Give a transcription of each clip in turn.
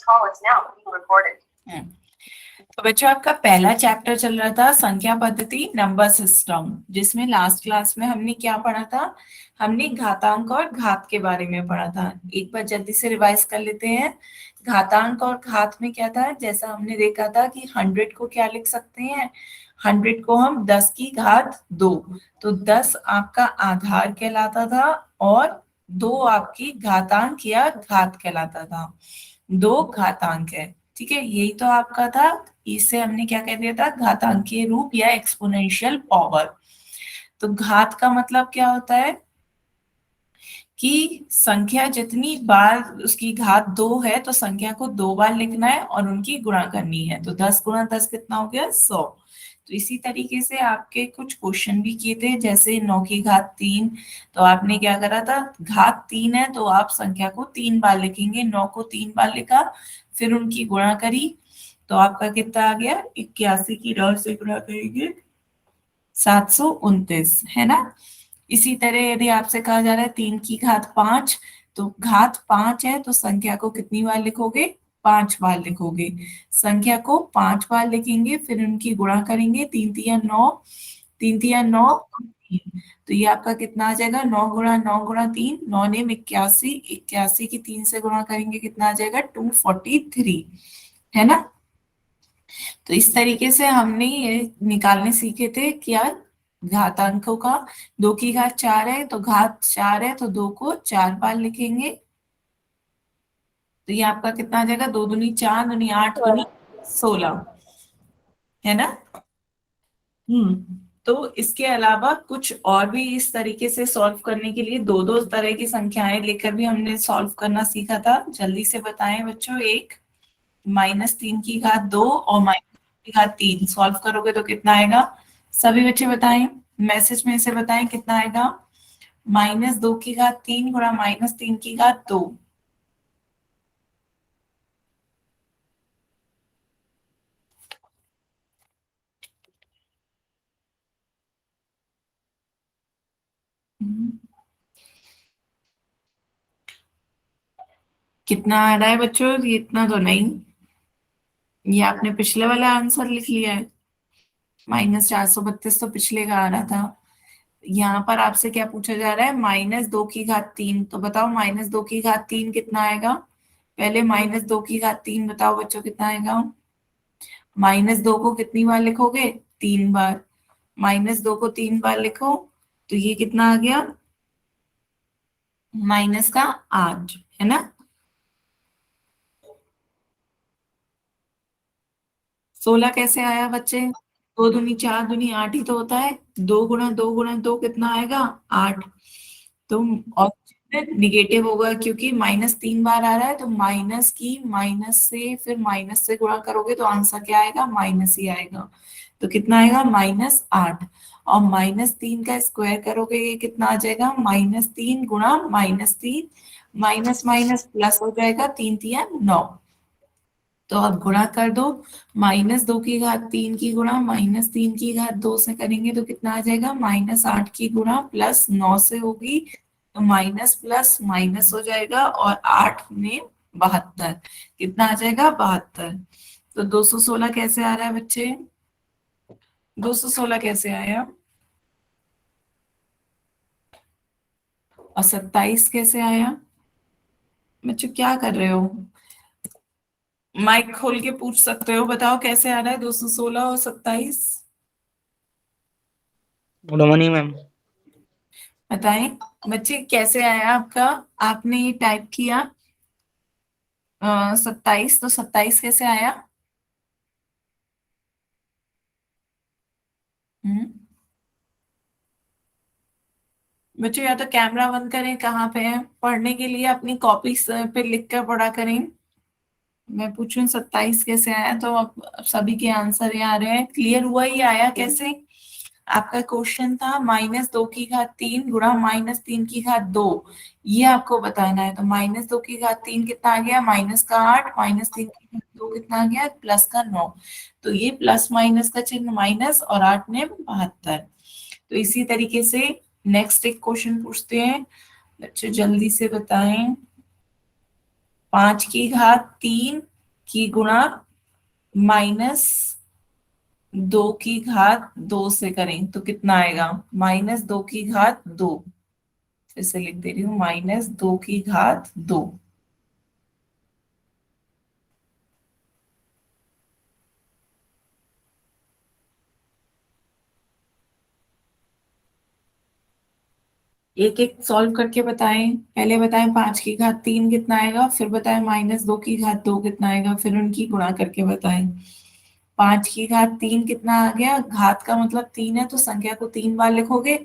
तो बच्चों आपका पहला चैप्टर चल रहा था संख्या पद्धति नंबर सिस्टम, जिसमें लास्ट क्लास में हमने क्या पढ़ा था? हमने घातांक और घात के बारे में पढ़ा था। एक बार जल्दी से रिवाइज कर लेते हैं। घातांक और घात में क्या था? जैसा हमने देखा था कि 100 को क्या लिख सकते हैं? 100 को हम 10 की घात 2, तो 10 आपका आधार कहलाता था और 2 आपकी घातांक या घात कहलाता था। 2 घातांक है, ठीक है, यही तो आपका था। इसे हमने क्या कह दिया था? घातांकीय रूप या एक्सपोनेंशियल पावर। तो घात का मतलब क्या होता है कि संख्या जितनी बार उसकी घात 2 है तो संख्या को 2 बार लिखना है और उनकी गुणा करनी है। तो 10 गुणा 10 कितना हो गया? 100। तो इसी तरीके से आपके कुछ क्वेश्चन भी किए थे, जैसे 9 की घात 3। तो आपने क्या करा था? घात 3 है तो आप संख्या को 3 बार लिखेंगे। 9 को 3 बार लिखा, फिर उनकी गुणा करी, तो आपका कितना आ गया? 81 की डॉट से गुणा करेंगे 729, है ना। इसी तरह यदि आपसे कहा जा रहा है 3 की घात 5, तो घात 5 है तो संख्या को कितनी बार लिखोगे? 5 बार लिखोगे। संख्या को 5 बार लिखेंगे, फिर उनकी गुणा करेंगे। 3 तिया 9, 3 तिया 9, 3। तो ये आपका कितना आ जाएगा? 9 गुणा 9 गुणा 3, 9 ने 81, 81 की 3 से गुणा करेंगे, कितना आ जाएगा? 243, है ना। तो इस तरीके से हमने ये निकालने सीखे थे क्या? घातांकों का। 2 की घात 4 है तो घात 4 है तो 2 को 4 बार लिखेंगे। तो ये आपका कितना आ जाएगा? 2 दूनी 4, दूनी 8, दूनी 16, है ना। तो इसके अलावा कुछ और भी इस तरीके से सॉल्व करने के लिए दो दो तरह की संख्याएं लेकर भी हमने सॉल्व करना सीखा था। जल्दी से बताएं बच्चों। एक -3 की घात 2 और -2 की घात 3 सॉल्व करोगे तो कितना आएगा? सभी बच्चे बताएं, मैसेज में से बताएं कितना आएगा। -2 की घात 3 गुणा -3 की घात 2। कितना आ रहा है बच्चों? ये इतना तो नहीं, ये आपने पिछले वाला आंसर लिख लिया है। -432 तो पिछले का आ रहा था। यहाँ पर आपसे क्या पूछा जा रहा है? -2 की घात 3। तो बताओ -2 की घात 3 कितना आएगा? पहले -2 की घात 3 बताओ बच्चों कितना आएगा? -2 को कितनी बार लिखोगे? 3 बार। -2 को 3 बार लिखो तो ये कितना आ गया? -8, है ना। 16 कैसे आया बच्चे? 2 दूनी 4, दूनी 8 ही तो होता है। 2 गुणा 2 कितना आएगा? 8। तो ऑप्शन निगेटिव होगा क्योंकि -3 बार आ रहा है, तो माइनस से फिर माइनस से गुणा करोगे तो आंसर क्या आएगा? माइनस ही आएगा। तो कितना आएगा? -8। और -3 का स्क्वायर करोगे ये कितना आ जाएगा? -3 गुणा -3, माइनस माइनस प्लस हो जाएगा, 3 तिया 9। तो अब गुणा कर दो। -2 की घात 3 की गुणा -3 की घात 2 से करेंगे तो कितना आ जाएगा? -8 की गुणा +9 से होगी, तो माइनस प्लस माइनस हो जाएगा, और 8 में 72, कितना आ जाएगा? 72। तो 216 कैसे आ रहा है बच्चे? 216 कैसे आया? और 27 कैसे आया? बच्चों क्या कर रहे हो? माइक खोल के पूछ सकते हो, बताओ कैसे आ रहा है 216 और 27? Good morning ma'am. बताएं बच्चे कैसे आया आपका? आपने ये टाइप किया 27, तो 27 कैसे आया? हम्म बच्चों या तो कैमरा बंद करें, कहाँ पे है पढ़ने के लिए अपनी कॉपी पे लिख कर पढ़ा करें। मैं पूछूं 27 कैसे आया, तो अब सभी के आंसर यहाँ आ रहे हैं। क्लियर हुआ ये आया कैसे? आपका क्वेश्चन था -2 की घात 3 गुणा -3 की घात 2, ये आपको बताना है। तो -2 की घात 3 कितना आ गया? -8, -3 की घात 2 कितना आ गया? +9। तो ये प्लस माइनस का चिन्ह माइनस, और 8 ने 72। तो इसी तरीके से नेक्स्ट एक क्वेश्चन पूछते हैं बच्चे, जल्दी से बताएं। 5 की घात 3 की गुणा -2 की घात 2 से करें तो कितना आएगा? -2 की घात 2। फिर से लिख दे रही हूँ, -2 की घात 2। एक एक सॉल्व करके बताएं। पहले बताएं 5 की घात 3 कितना आएगा, फिर बताएं -2 की घात 2 कितना आएगा, फिर उनकी गुणा करके बताएं। 5 की घात 3 कितना आ गया? घात का मतलब 3 है तो संख्या को 3 बार लिखोगे।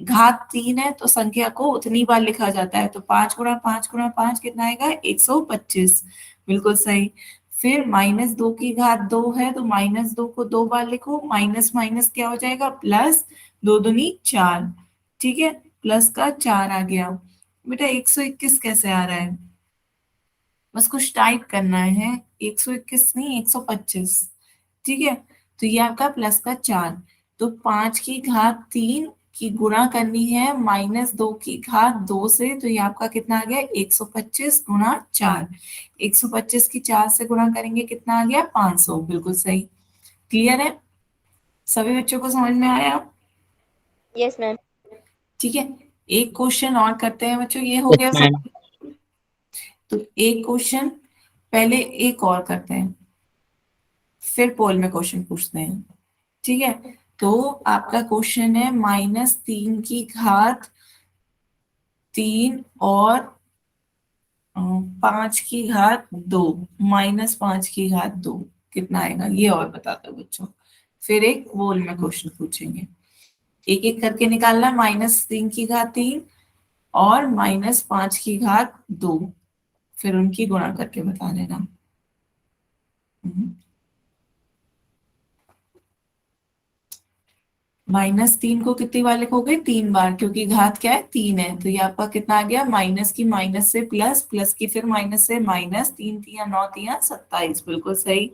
घात 3 है तो संख्या को उतनी बार लिखा जाता है, तो 5 गुणा 5 गुणा 5 कितना आएगा? 125। बिल्कुल सही। फिर -2 की घात 2 है तो -2 को 2 बार लिखो, माइनस माइनस क्या हो जाएगा? प्लस। 2 दूनी 4। ठीक है, प्लस का 4 आ गया। बेटा 121 कैसे आ रहा है? बस कुछ टाइप करना है, 121 नहीं 125। ठीक है, तो ये आपका प्लस का 4। तो 5 की घात 3 की गुणा करनी है -2 की घात 2 से, तो ये आपका कितना आ गया? 125 गुणा 4। 125 की 4 से गुणा करेंगे कितना आ गया? 500। बिल्कुल सही। क्लियर है? सभी बच्चों को समझ में आया? Yes ma'am. ठीक है, एक क्वेश्चन और करते हैं बच्चों, ये हो यस गया मैम। सब। तो एक क्वेश्चन पहले एक और करते हैं, फिर पोल में क्वेश्चन पूछते हैं। ठीक है, तो आपका क्वेश्चन है -3 की घात 3 और 5 की घात 2, -5 की घात 2 कितना आएगा, ये और बता दो बच्चों। फिर एक पोल में क्वेश्चन पूछेंगे। एक एक करके निकालना, -3 की घात 3 और -5 की घात 2, फिर उनकी गुणा करके बता देना। -3 को कितनी बार लिखोगे? 3 बार, क्योंकि घात क्या है? 3 है, तो ये आपका कितना आ गया? माइनस की माइनस से प्लस, प्लस की फिर माइनस से माइनस, 3 3 9 3 27। बिल्कुल सही।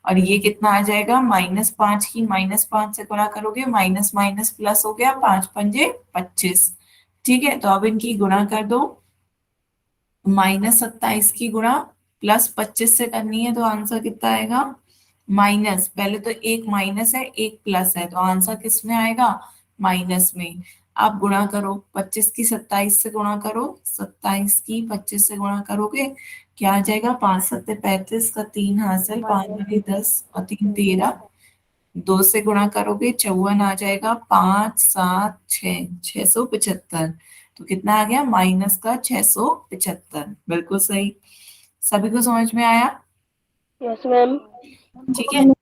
और ये कितना आ जाएगा? -5 की -5 से गुणा करोगे, माइनस माइनस प्लस हो गया, 5 5 25। ठीक है, तो अब इनकी गुणा कर दो। -27 की गुणा +25 से करनी है, तो आंसर कितना आएगा? माइनस, पहले तो एक माइनस है एक प्लस है, तो आंसर किस में आएगा? माइनस में। आप गुणा करो, 25 की 27 से गुणा करो, 27 की 25 से गुणा करोगे, क्या आ जाएगा? 5 7 35 का 3 हासिल, 5 बटे 10 और 3 13। 2 से गुणा करोगे 54 आ जाएगा, 5 7 6, 675। तो कितना आ गया? माइनस का 675। बिल्कुल सही। सभी को समझ में आया? Yes ma'am. ठीक है,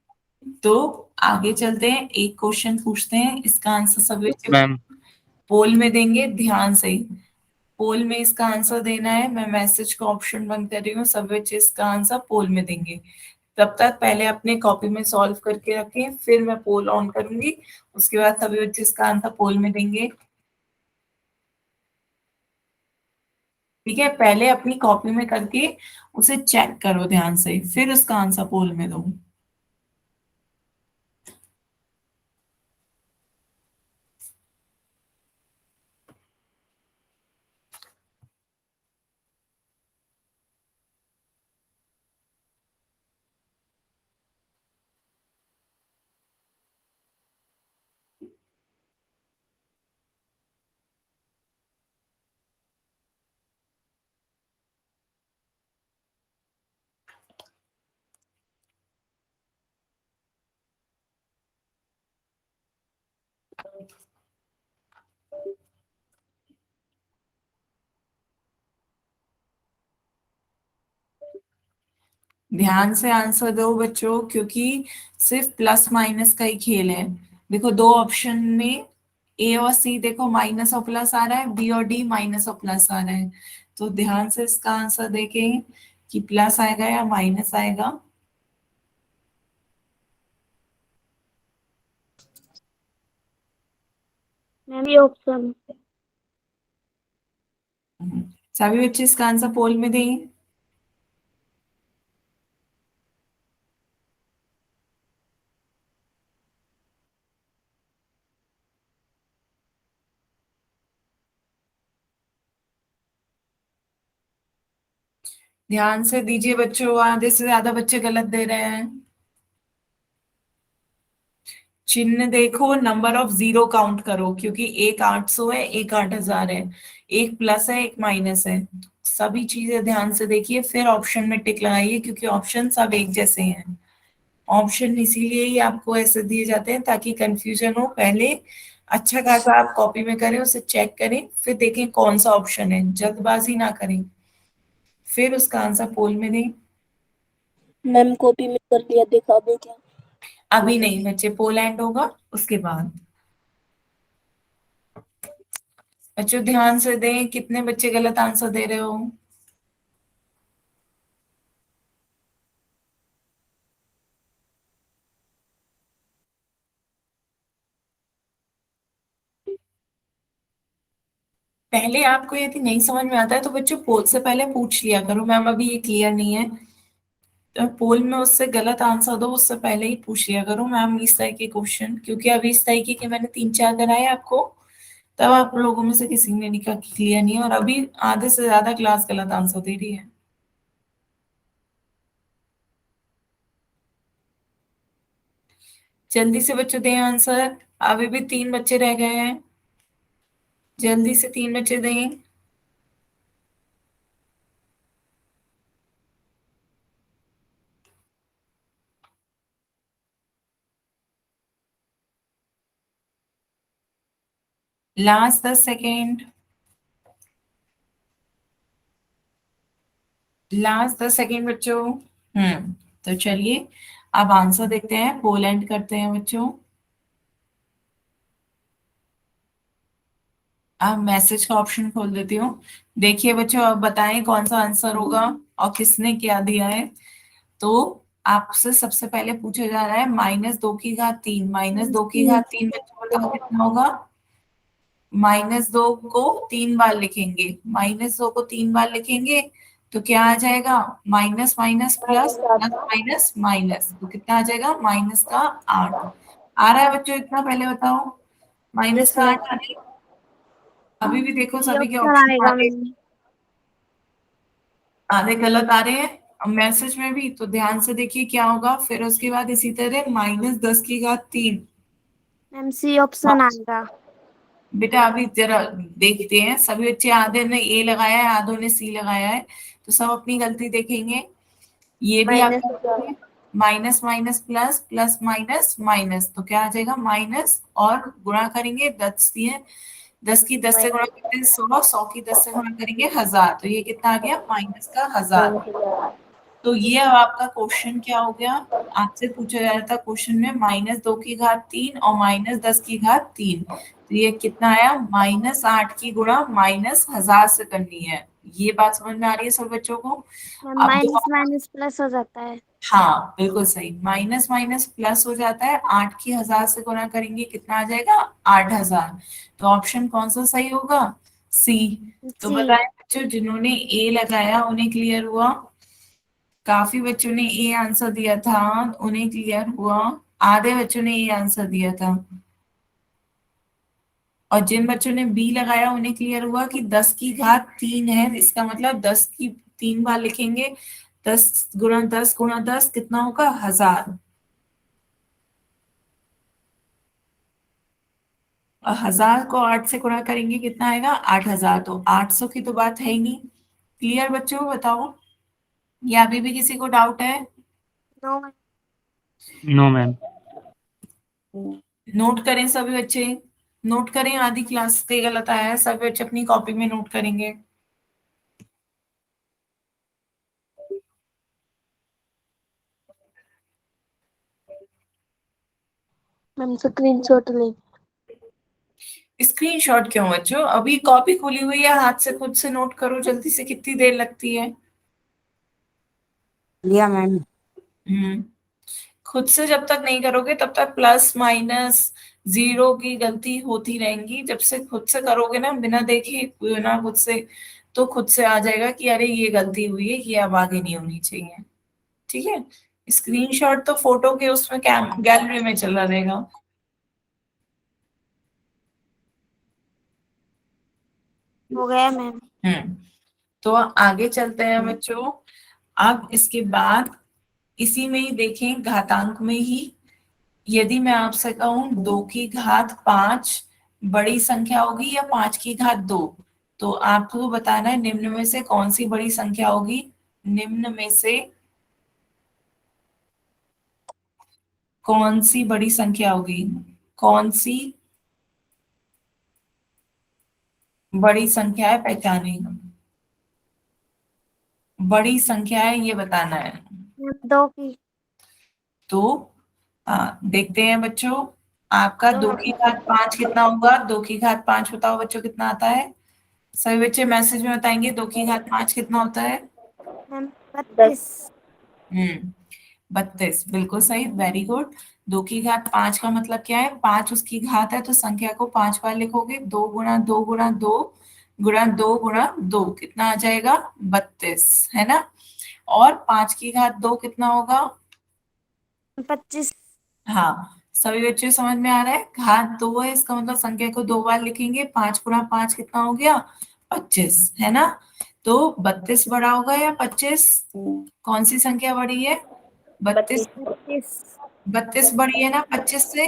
तो आगे चलते हैं, एक क्वेश्चन पूछते हैं, इसका आंसर सभी यस बच्चे मैम। पोल में देंगे, ध्यान से। पोल में इसका आंसर देना है, मैं मैसेज का ऑप्शन बंद कर रही हूँ, सभी बच्चे इसका आंसर पोल में देंगे। तब तक पहले अपने कॉपी में सॉल्व करके रखें, फिर मैं पोल ऑन करूंगी, उसके बाद सभी बच्चे इसका आंसर पोल में देंगे। ठीक है, पहले अपनी कॉपी में करके उसे चेक करो ध्यान से, फिर उसका आंसर पोल में दो। ध्यान से आंसर दो बच्चों, क्योंकि सिर्फ प्लस माइनस का ही खेल है। देखो दो ऑप्शन में ए और सी, देखो माइनस और प्लस आ रहा है, बी और डी माइनस और प्लस आ रहा है। तो ध्यान से इसका आंसर देखें कि प्लस आएगा या माइनस आएगा। मैम ये ऑप्शन। सभी बच्चे इसका आंसर पोल में दें। ध्यान से दीजिए बच्चों, आधे से ज्यादा बच्चे गलत दे रहे हैं। चिन्ह देखो, नंबर ऑफ जीरो काउंट करो, क्योंकि एक 800 है, एक 8000 है, एक प्लस है, एक माइनस है। सभी चीजें ध्यान से देखिए, फिर ऑप्शन में टिक लगाइए, क्योंकि ऑप्शन सब एक जैसे हैं। ऑप्शन इसीलिए ही आपको ऐसे दिए जाते हैं ताकि कंफ्यूजन हो। पहले अच्छा खासा आप कॉपी में करें, उसे चेक करें, फिर देखें कौन सा ऑप्शन है, जल्दबाजी ना करें, फिर उसका आंसर पोल में दें। मैम कॉपी में कर लिया, दिखा दो क्या? अभी नहीं बच्चे, पोलैंड होगा उसके बाद। बच्चों ध्यान से दें, कितने बच्चे गलत आंसर दे रहे हो? पहले आपको यदि नहीं समझ में आता है तो बच्चों पोल से पहले पूछ लिया करो, मैम अभी ये क्लियर नहीं है, तो पोल में उससे गलत आंसर दो, उससे पहले ही पूछ लिया करो मैम इस तरह के क्वेश्चन, क्योंकि अभी इस तरीके के मैंने 3-4 कराए आपको, तब आप लोगों में से किसी ने निकाल क्लियर नहीं है, और अभी आधे से ज्यादा क्लास गलत आंसर दे रही है। जल्दी से बच्चों दें आंसर, अभी भी 3 बच्चे रह गए हैं, जल्दी से 3 बच्चे दें। लास्ट 10 सेकेंड, लास्ट 10 सेकेंड बच्चों। तो चलिए अब आंसर देखते हैं, पोलैंड करते हैं बच्चों। अब मैसेज का ऑप्शन खोल देती हूँ। देखिए बच्चों, अब बताएं कौन सा आंसर होगा और किसने क्या दिया है। तो आपसे सबसे पहले पूछा जा रहा है -2 की घात 3, -2 की घात 3 बच्चों बताओ कितना होगा। -2 को 3 बार लिखेंगे, -2 को 3 बार लिखेंगे तो क्या आ जाएगा, minus minus plus, plus minus minus, तो कितना आ जाएगा, -8 आ रहा है बच्चों, इतना पहले बताओ। माइनस यस का मैम। 8 आ रही है? अभी भी देखो ये सभी के ऑप्शन ऑप्शन आएगा आधे, मैम। आधे गलत आ रहे हैं। अब मैसेज में भी तो ध्यान से देखिए क्या होगा, फिर उसके बाद इसी तरह -10 की घात 3। मैम सी ऑप्शन आएगा। बेटा अभी जरा देखते हैं, सभी बच्चे आधे ने ए लगाया है, आधों ने सी लगाया है, तो सब अपनी गलती देखेंगे। ये भी माइनस आपका minus minus plus, plus minus minus, तो क्या आ जाएगा, माइनस, और गुणा करेंगे 10 दिए, 10 की 10 से गुणा करते हैं 100, 100 की 10 से गुणा करेंगे 1000, तो ये कितना आ गया, -1000। तो ये अब आपका क्वेश्चन क्या हो गया, आपसे पूछा जा रहा था क्वेश्चन में -2 की घात 3 और -10 की घात 3, तो ये कितना आया, -8 की गुणा -1000 से करनी है। ये बात समझ में आ रही है सब बच्चों को? मैम, अब माइनस दोबारा, माइनस प्लस हो जाता है। हाँ बिल्कुल सही, माइनस माइनस प्लस हो जाता है, 8 की 1000 से गुणा करेंगे कितना आ जाएगा, 8000। तो ऑप्शन कौन सा सही होगा, सी। तो सी। बताएं बच्चों, जिन्होंने ए लगाया उन्हें क्लियर हुआ, काफी बच्चों ने ए आंसर दिया था, उन्हें क्लियर हुआ, आधे बच्चों ने ए आंसर दिया था, और जिन बच्चों ने बी लगाया उन्हें क्लियर हुआ कि 10 की घात 3 है, इसका मतलब 10 की 3 बार लिखेंगे, 10 × 10 × 10 कितना होगा, 1000, और 1000 को 8 से गुणा करेंगे कितना आएगा, 8000, तो 800 की तो बात है ही नहीं। क्लियर बच्चों, बताओ, या अभी भी किसी को डाउट है? नो। No ma'am. नोट करें सभी बच्चे, नोट करें, आधी क्लास पे गलत आया है, सभी बच्चे अपनी कॉपी में नोट करेंगे। मैम स्क्रीनशॉट ले। स्क्रीनशॉट क्यों बच्चों, अभी कॉपी खुली हुई है, हाथ से खुद से नोट करो जल्दी से, कितनी देर लगती है। लिया मैम। हम्म खुद से जब तक नहीं करोगे तब तक प्लस माइनस जीरो की गलती होती रहेंगी, जब से खुद से करोगे ना, बिना देखे बिना खुद से, तो खुद से आ जाएगा कि अरे ये गलती हुई है, ये अब आगे नहीं होनी चाहिए। ठीक है, स्क्रीनशॉट तो फोटो के उसमें गैलरी में चला रहेगा। हो गया मैम। हम्म तो आगे चलते हैं बच्चों। अब इसके बाद इसी में ही देखें, घातांक में ही, यदि मैं आपसे कहूं 2 की घात 5 बड़ी संख्या होगी या 5 की घात 2, तो आपको बताना है निम्न में से कौन सी बड़ी संख्या होगी। निम्न में से कौन सी बड़ी संख्या होगी, कौन सी बड़ी संख्या है, पहचाने, बड़ी संख्या है ये बताना है। 2 की। तो देखते हैं बच्चों, आपका दो 2 की घात 5 कितना होगा। 2 की घात 5 बताओ बच्चों कितना आता है। सभी बच्चे मैसेज में बताएंगे 2 की घात 5 कितना होता है। मैम 32। 32, बिल्कुल सही, वेरी गुड। 2 की घात 5 का मतलब क्या है, 5 उसकी घात है तो संख्या को 5 बार लिखोगे। 2 गुणा 2 गुणा 2 गुणा 2 कितना आ जाएगा, 32, है ना। और 5 की घात 2 कितना होगा। 25। हाँ, सभी बच्चे समझ में आ रहा है, घात 2 है इसका मतलब संख्या को 2 बार लिखेंगे। 5 गुणा 5 कितना हो गया, 25, है ना। तो 32 बड़ा होगा या 25, कौन सी संख्या बड़ी है, 32। 25। 32 बड़ी है ना 25 से,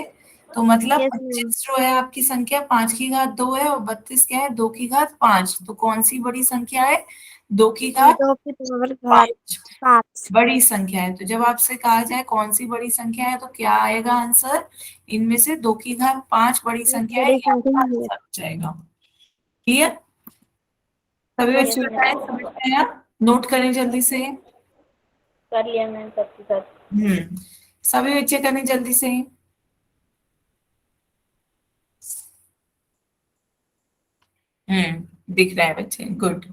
तो मतलब यस मैम। 25 जो है आपकी संख्या 5 की घात 2 है, और 32 क्या है, 2 की घात 5। तो कौन सी बड़ी संख्या है, 2 की घात 2 की पावर 5 5। बड़ी संख्या है। तो जब आपसे कहा जाए कौन सी बड़ी संख्या है, तो क्या आएगा आंसर, इनमें से 2 की घात 5 बड़ी संख्या है, बड़ी ये आपका संख्या है। आंसर हो जाएगा। क्लियर, सभी यस बच्चे मैम। बताएं, समझ में आया, नोट करें जल्दी से। कर लिया मैम सबके साथ। सभी बच्चे करें जल्दी से। दिख रहा है बच्चे, गुड।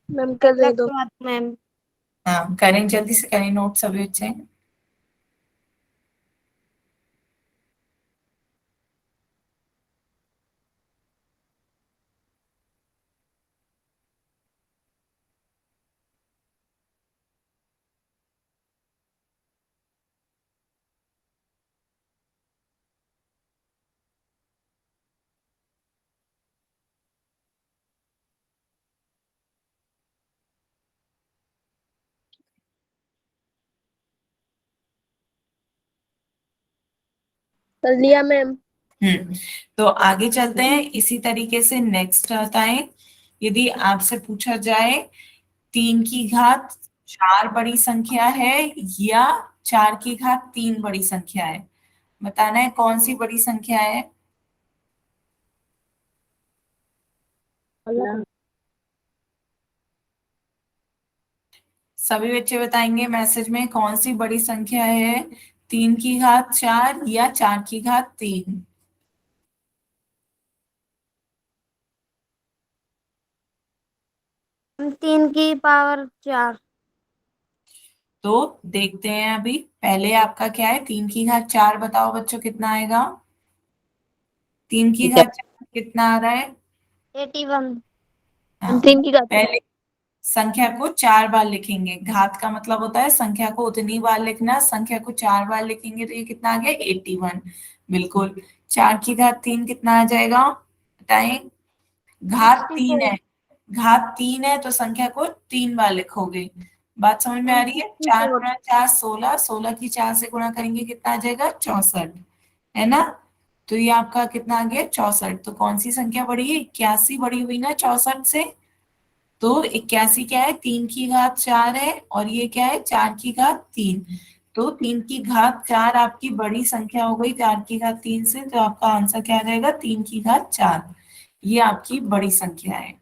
मैम कर दे दो। मैम। हाँ करें, जल्दी से करें नोट सभी बच्चे। कर लिया मैम। तो आगे चलते हैं, इसी तरीके से नेक्स्ट आता है, यदि आपसे पूछा जाए 3 की घात 4 बड़ी संख्या है या 4 की घात 3 बड़ी संख्या है, बताना है कौन सी बड़ी संख्या है। सभी बच्चे बताएंगे मैसेज में कौन सी बड़ी संख्या है, 3 की घात 4 या 4 की घात 3। 3 की पावर 4। तो देखते हैं, अभी पहले आपका क्या है, 3 की घात 4 बताओ बच्चों कितना आएगा। 3 की घात 4 कितना आ रहा है। 81। हाँ, 3 की घात। पहले संख्या को 4 बार लिखेंगे, घात का मतलब होता है संख्या को उतनी बार लिखना, संख्या को 4 बार लिखेंगे तो ये कितना आ गया, 81, बिल्कुल। 4 की घात 3 कितना आ जाएगा, बताएं। घात 3 64। है, घात 3 है तो संख्या को 3 बार लिखोगे। बात समझ में आ रही है। 4 64। गुणा 4 16, 16 की 4 से गुणा करेंगे कितना आ जाएगा, 64, है ना। तो ये आपका कितना आ गया, 64। तो कौन सी संख्या बढ़ी है, 81 बड़ी हुई ना 64 से। तो 81 क्या है, 3 की घात 4 है, और ये क्या है, 4 की घात 3। तो 3 की घात 4 आपकी बड़ी संख्या हो गई 4 की घात 3 से, तो आपका आंसर क्या आ जाएगा, 3 की घात 4। ये आपकी बड़ी संख्या है।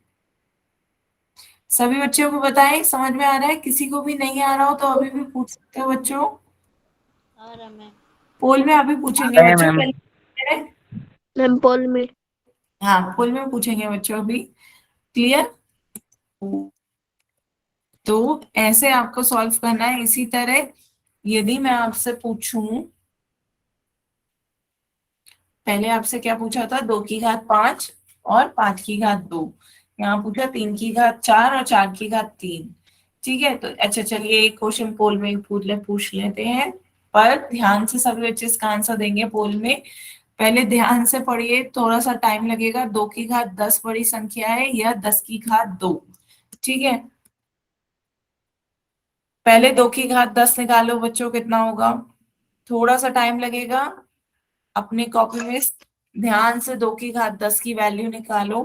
सभी बच्चों को बताएं, समझ में आ रहा है, किसी को भी नहीं आ रहा हो तो अभी भी पूछ सकते हो बच्चों। आ रहा मैम। पोल में अभी पूछेंगे है बच्चों मैम। पहले। मैम पोल में। हाँ, पोल में पूछेंगे बच्चों अभी। क्लियर, तो ऐसे आपको सॉल्व करना है इसी तरह। यदि मैं आपसे पूछूं, पहले आपसे क्या पूछा था, 2 की घात 5 और 5 की घात 2, यहाँ पूछा 3 की घात 4 और 4 की घात 3। ठीक है, तो अच्छा चलिए एक क्वेश्चन पोल में ही पूछ लेते हैं, पर ध्यान से सभी बच्चे इसका आंसर देंगे पोल में। पहले ध्यान से पढ़िए, थोड़ा सा टाइम लगेगा। 2 की घात 10 बड़ी संख्या है या 10 की घात 2? ठीक है, पहले 2 की घात 10 निकालो बच्चों, कितना होगा? थोड़ा सा टाइम लगेगा। अपनी कॉपी में ध्यान से 2 की घात 10 की वैल्यू निकालो।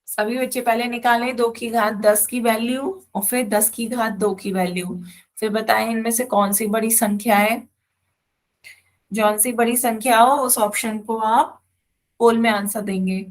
सभी बच्चे पहले निकालें 2 की घात 10 की वैल्यू और फिर 10 की घात 2 की वैल्यू। फिर बताएं इनमें से कौन सी बड़ी संख्या है। जौन सी बड़ी संख्या हो उस ऑप्शन को आप पोल में आंसर देंगे।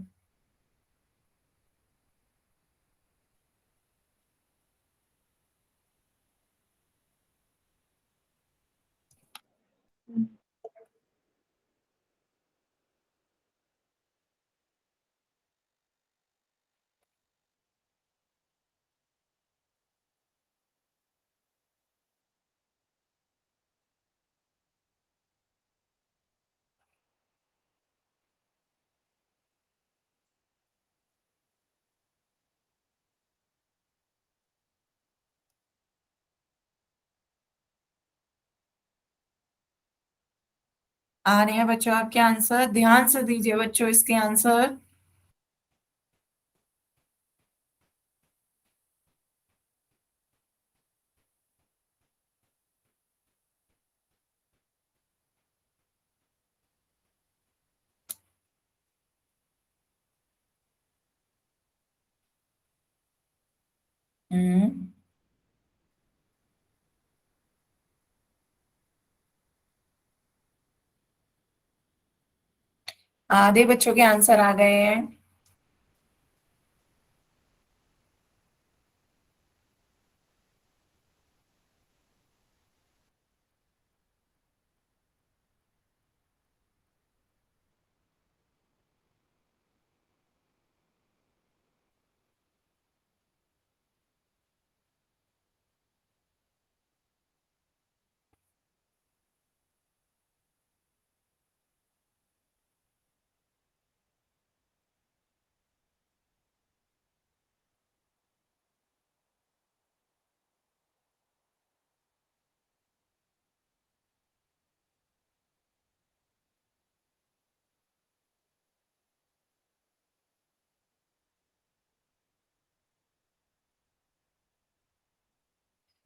आ रहे हैं बच्चों आपके आंसर? ध्यान से दीजिए बच्चों इसके आंसर। हम्म, आधे बच्चों के आंसर आ गए हैं।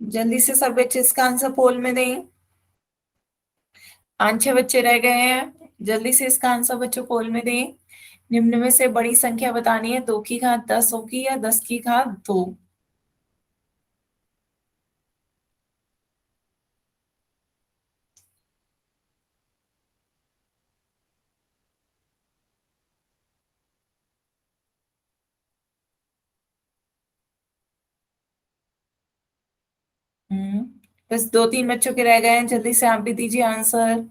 जल्दी से सब बच्चे इसका आंसर पोल में दें। 5-6 बच्चे रह गए हैं, जल्दी से इसका आंसर बच्चों पोल में दें। निम्न में से बड़ी संख्या बतानी है, 2 की घात 10 होगी या 10 की घात 2? हम्म, बस 2-3 बच्चों के रह गए हैं, जल्दी से आप भी दीजिए आंसर।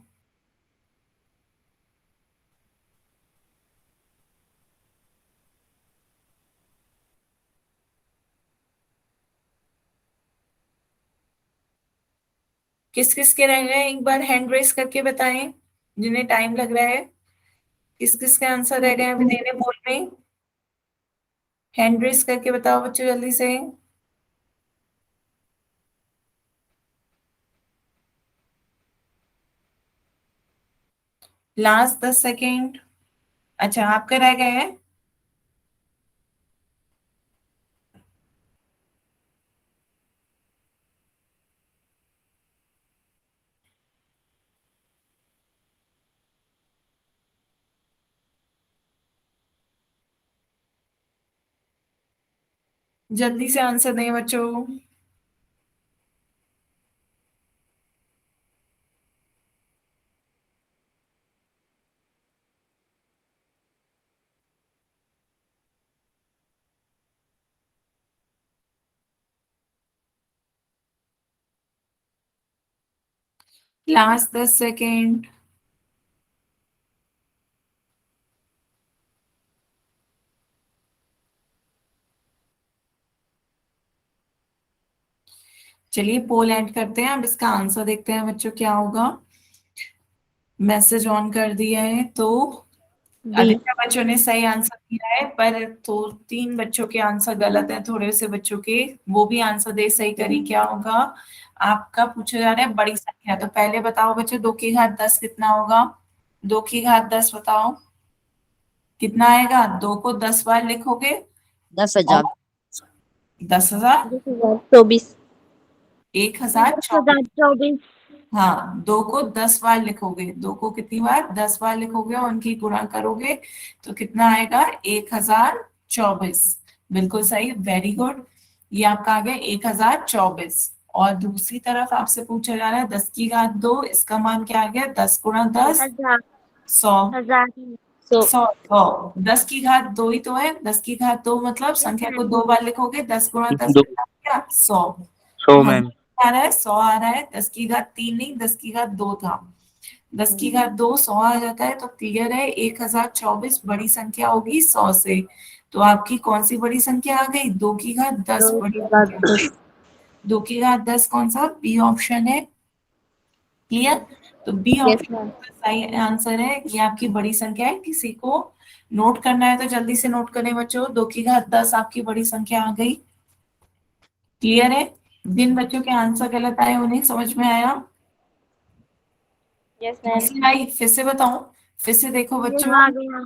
किस किस के रह गए हैं, एक बार हैंड रेस करके बताएं जिन्हें टाइम लग रहा है। किस किस के आंसर रह गए हैं अभी देने बोल में? हैंड रेस करके बताओ बच्चों जल्दी से। Last 10 second. अच्छा, आपके रह गए हैं। जल्दी से आंसर दें बच्चों। Last 10 second. चलिए पोल एंड करते हैं, अब इसका आंसर देखते हैं बच्चों क्या होगा। मैसेज ऑन कर दिया है। तो बी। अधिकतर बच्चों ने सही आंसर दिया है, पर तो 3 बच्चों के आंसर गलत है, थोड़े से बच्चों के। वो भी आंसर दे सही करी। क्या होगा आपका? पूछा जा रहा है बड़ी संख्या। तो पहले बताओ बच्चों, 2 की घात 10 कितना होगा? 2 की घात 10 बताओ कितना आएगा? 2 को 10 बार लिखोगे 10,000। और 10,000, 24। 1,024। 10,024। हाँ, 2 को 10 बार लिखोगे, 2 को कितनी बार? 10 बार लिखोगे और उनकी गुणा करोगे तो कितना आएगा? 1,024। बिल्कुल सही, वेरी गुड। ये आपका आ गया 1,024। और दूसरी तरफ आपसे पूछा जा रहा है 10 की घात 2, इसका मान क्या आ गया? 10 गुणा 10 हजार 100। हजार 100। 100 10 की घात 2 ही तो है। 10 की घात 2 मतलब संख्या को 2 बार लिखोगे, 10 गुणा 10 दो कितना आ गया? 100। 100 मैम। आ रहा है 100 आ रहा है। 10 की घात 3 नहीं, 10 की घात 2 था। 10 की घात 2 100 आ जाता है। तो क्लियर है 1,024 बड़ी संख्या होगी 100 से। तो आपकी कौन सी बड़ी संख्या आ गई? 2 की घात 10 बड़ी संख्या। 2 की घात 10 कौन सा? बी ऑप्शन है। क्लियर? तो बी यस ऑप्शन मैम। सही आंसर है। ये आपकी बड़ी संख्या है। किसी को नोट करना है तो जल्दी से नोट करें बच्चों। 2 की घात 10 आपकी बड़ी संख्या आ गई। क्लियर है? जिन बच्चों के आंसर गलत आए उन्हें समझ में आया? Yes ma'am. कैसे आई फिर से बताऊं? फिर से देखो ये बच्चों, आ गया।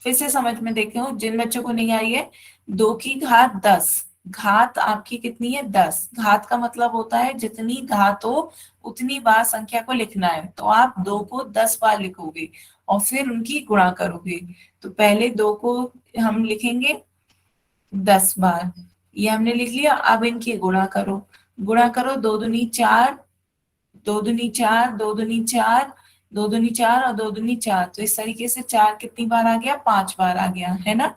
फिर से समझ में देखो जिन बच्चों को नहीं आई है। 2 की घात 10, घात आपकी कितनी है? 10। घात का मतलब होता है जितनी घात हो उतनी बार संख्या को लिखना है। तो आप 2 को 10 बार लिखोगे और फिर उनकी गुणा करोगे। तो पहले 2 को हम लिखेंगे 10 बार, ये हमने लिख लिया। अब इनकी गुणा करो, गुणा करो। 2 दूनी 4, 2 दूनी 4, 2 दूनी 4, 2 दूनी 4 और 2 दूनी 4। तो इस तरीके से 4 कितनी बार आ गया? 5 बार आ गया, है ना?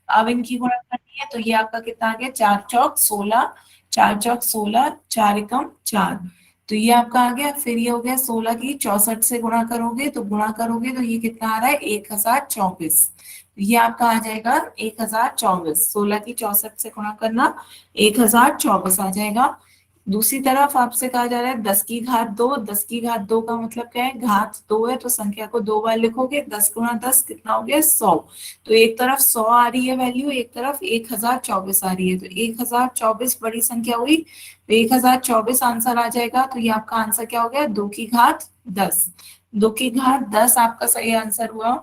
अब इनकी गुणा करनी है तो ये आपका कितना आ गया? 4 चौक 16, 4 चौक 16, 4 एकम 4। तो ये आपका आ गया। फिर ये हो गया 16 की 64 से गुणा करोगे, तो गुणा करोगे तो ये कितना आ रहा है? 1,024। ये आपका आ जाएगा 1,024। 16 की 64 से गुणा करना, 1,024 आ जाएगा। दूसरी तरफ आपसे कहा जा रहा है 10 की घात 2। 10 की घात 2 का मतलब क्या है? घात 2 है तो संख्या को 2 बार लिखोगे। 10 गुणा 10 कितना हो गया? 100। तो एक तरफ 100 आ रही है वैल्यू, एक तरफ 1,024 आ रही है। तो 1,024 बड़ी संख्या हुई, तो 1,024 आंसर आ जाएगा। तो ये आपका आंसर क्या हो गया? 2 की घात 10। 2 की घात 10 आपका सही आंसर हुआ।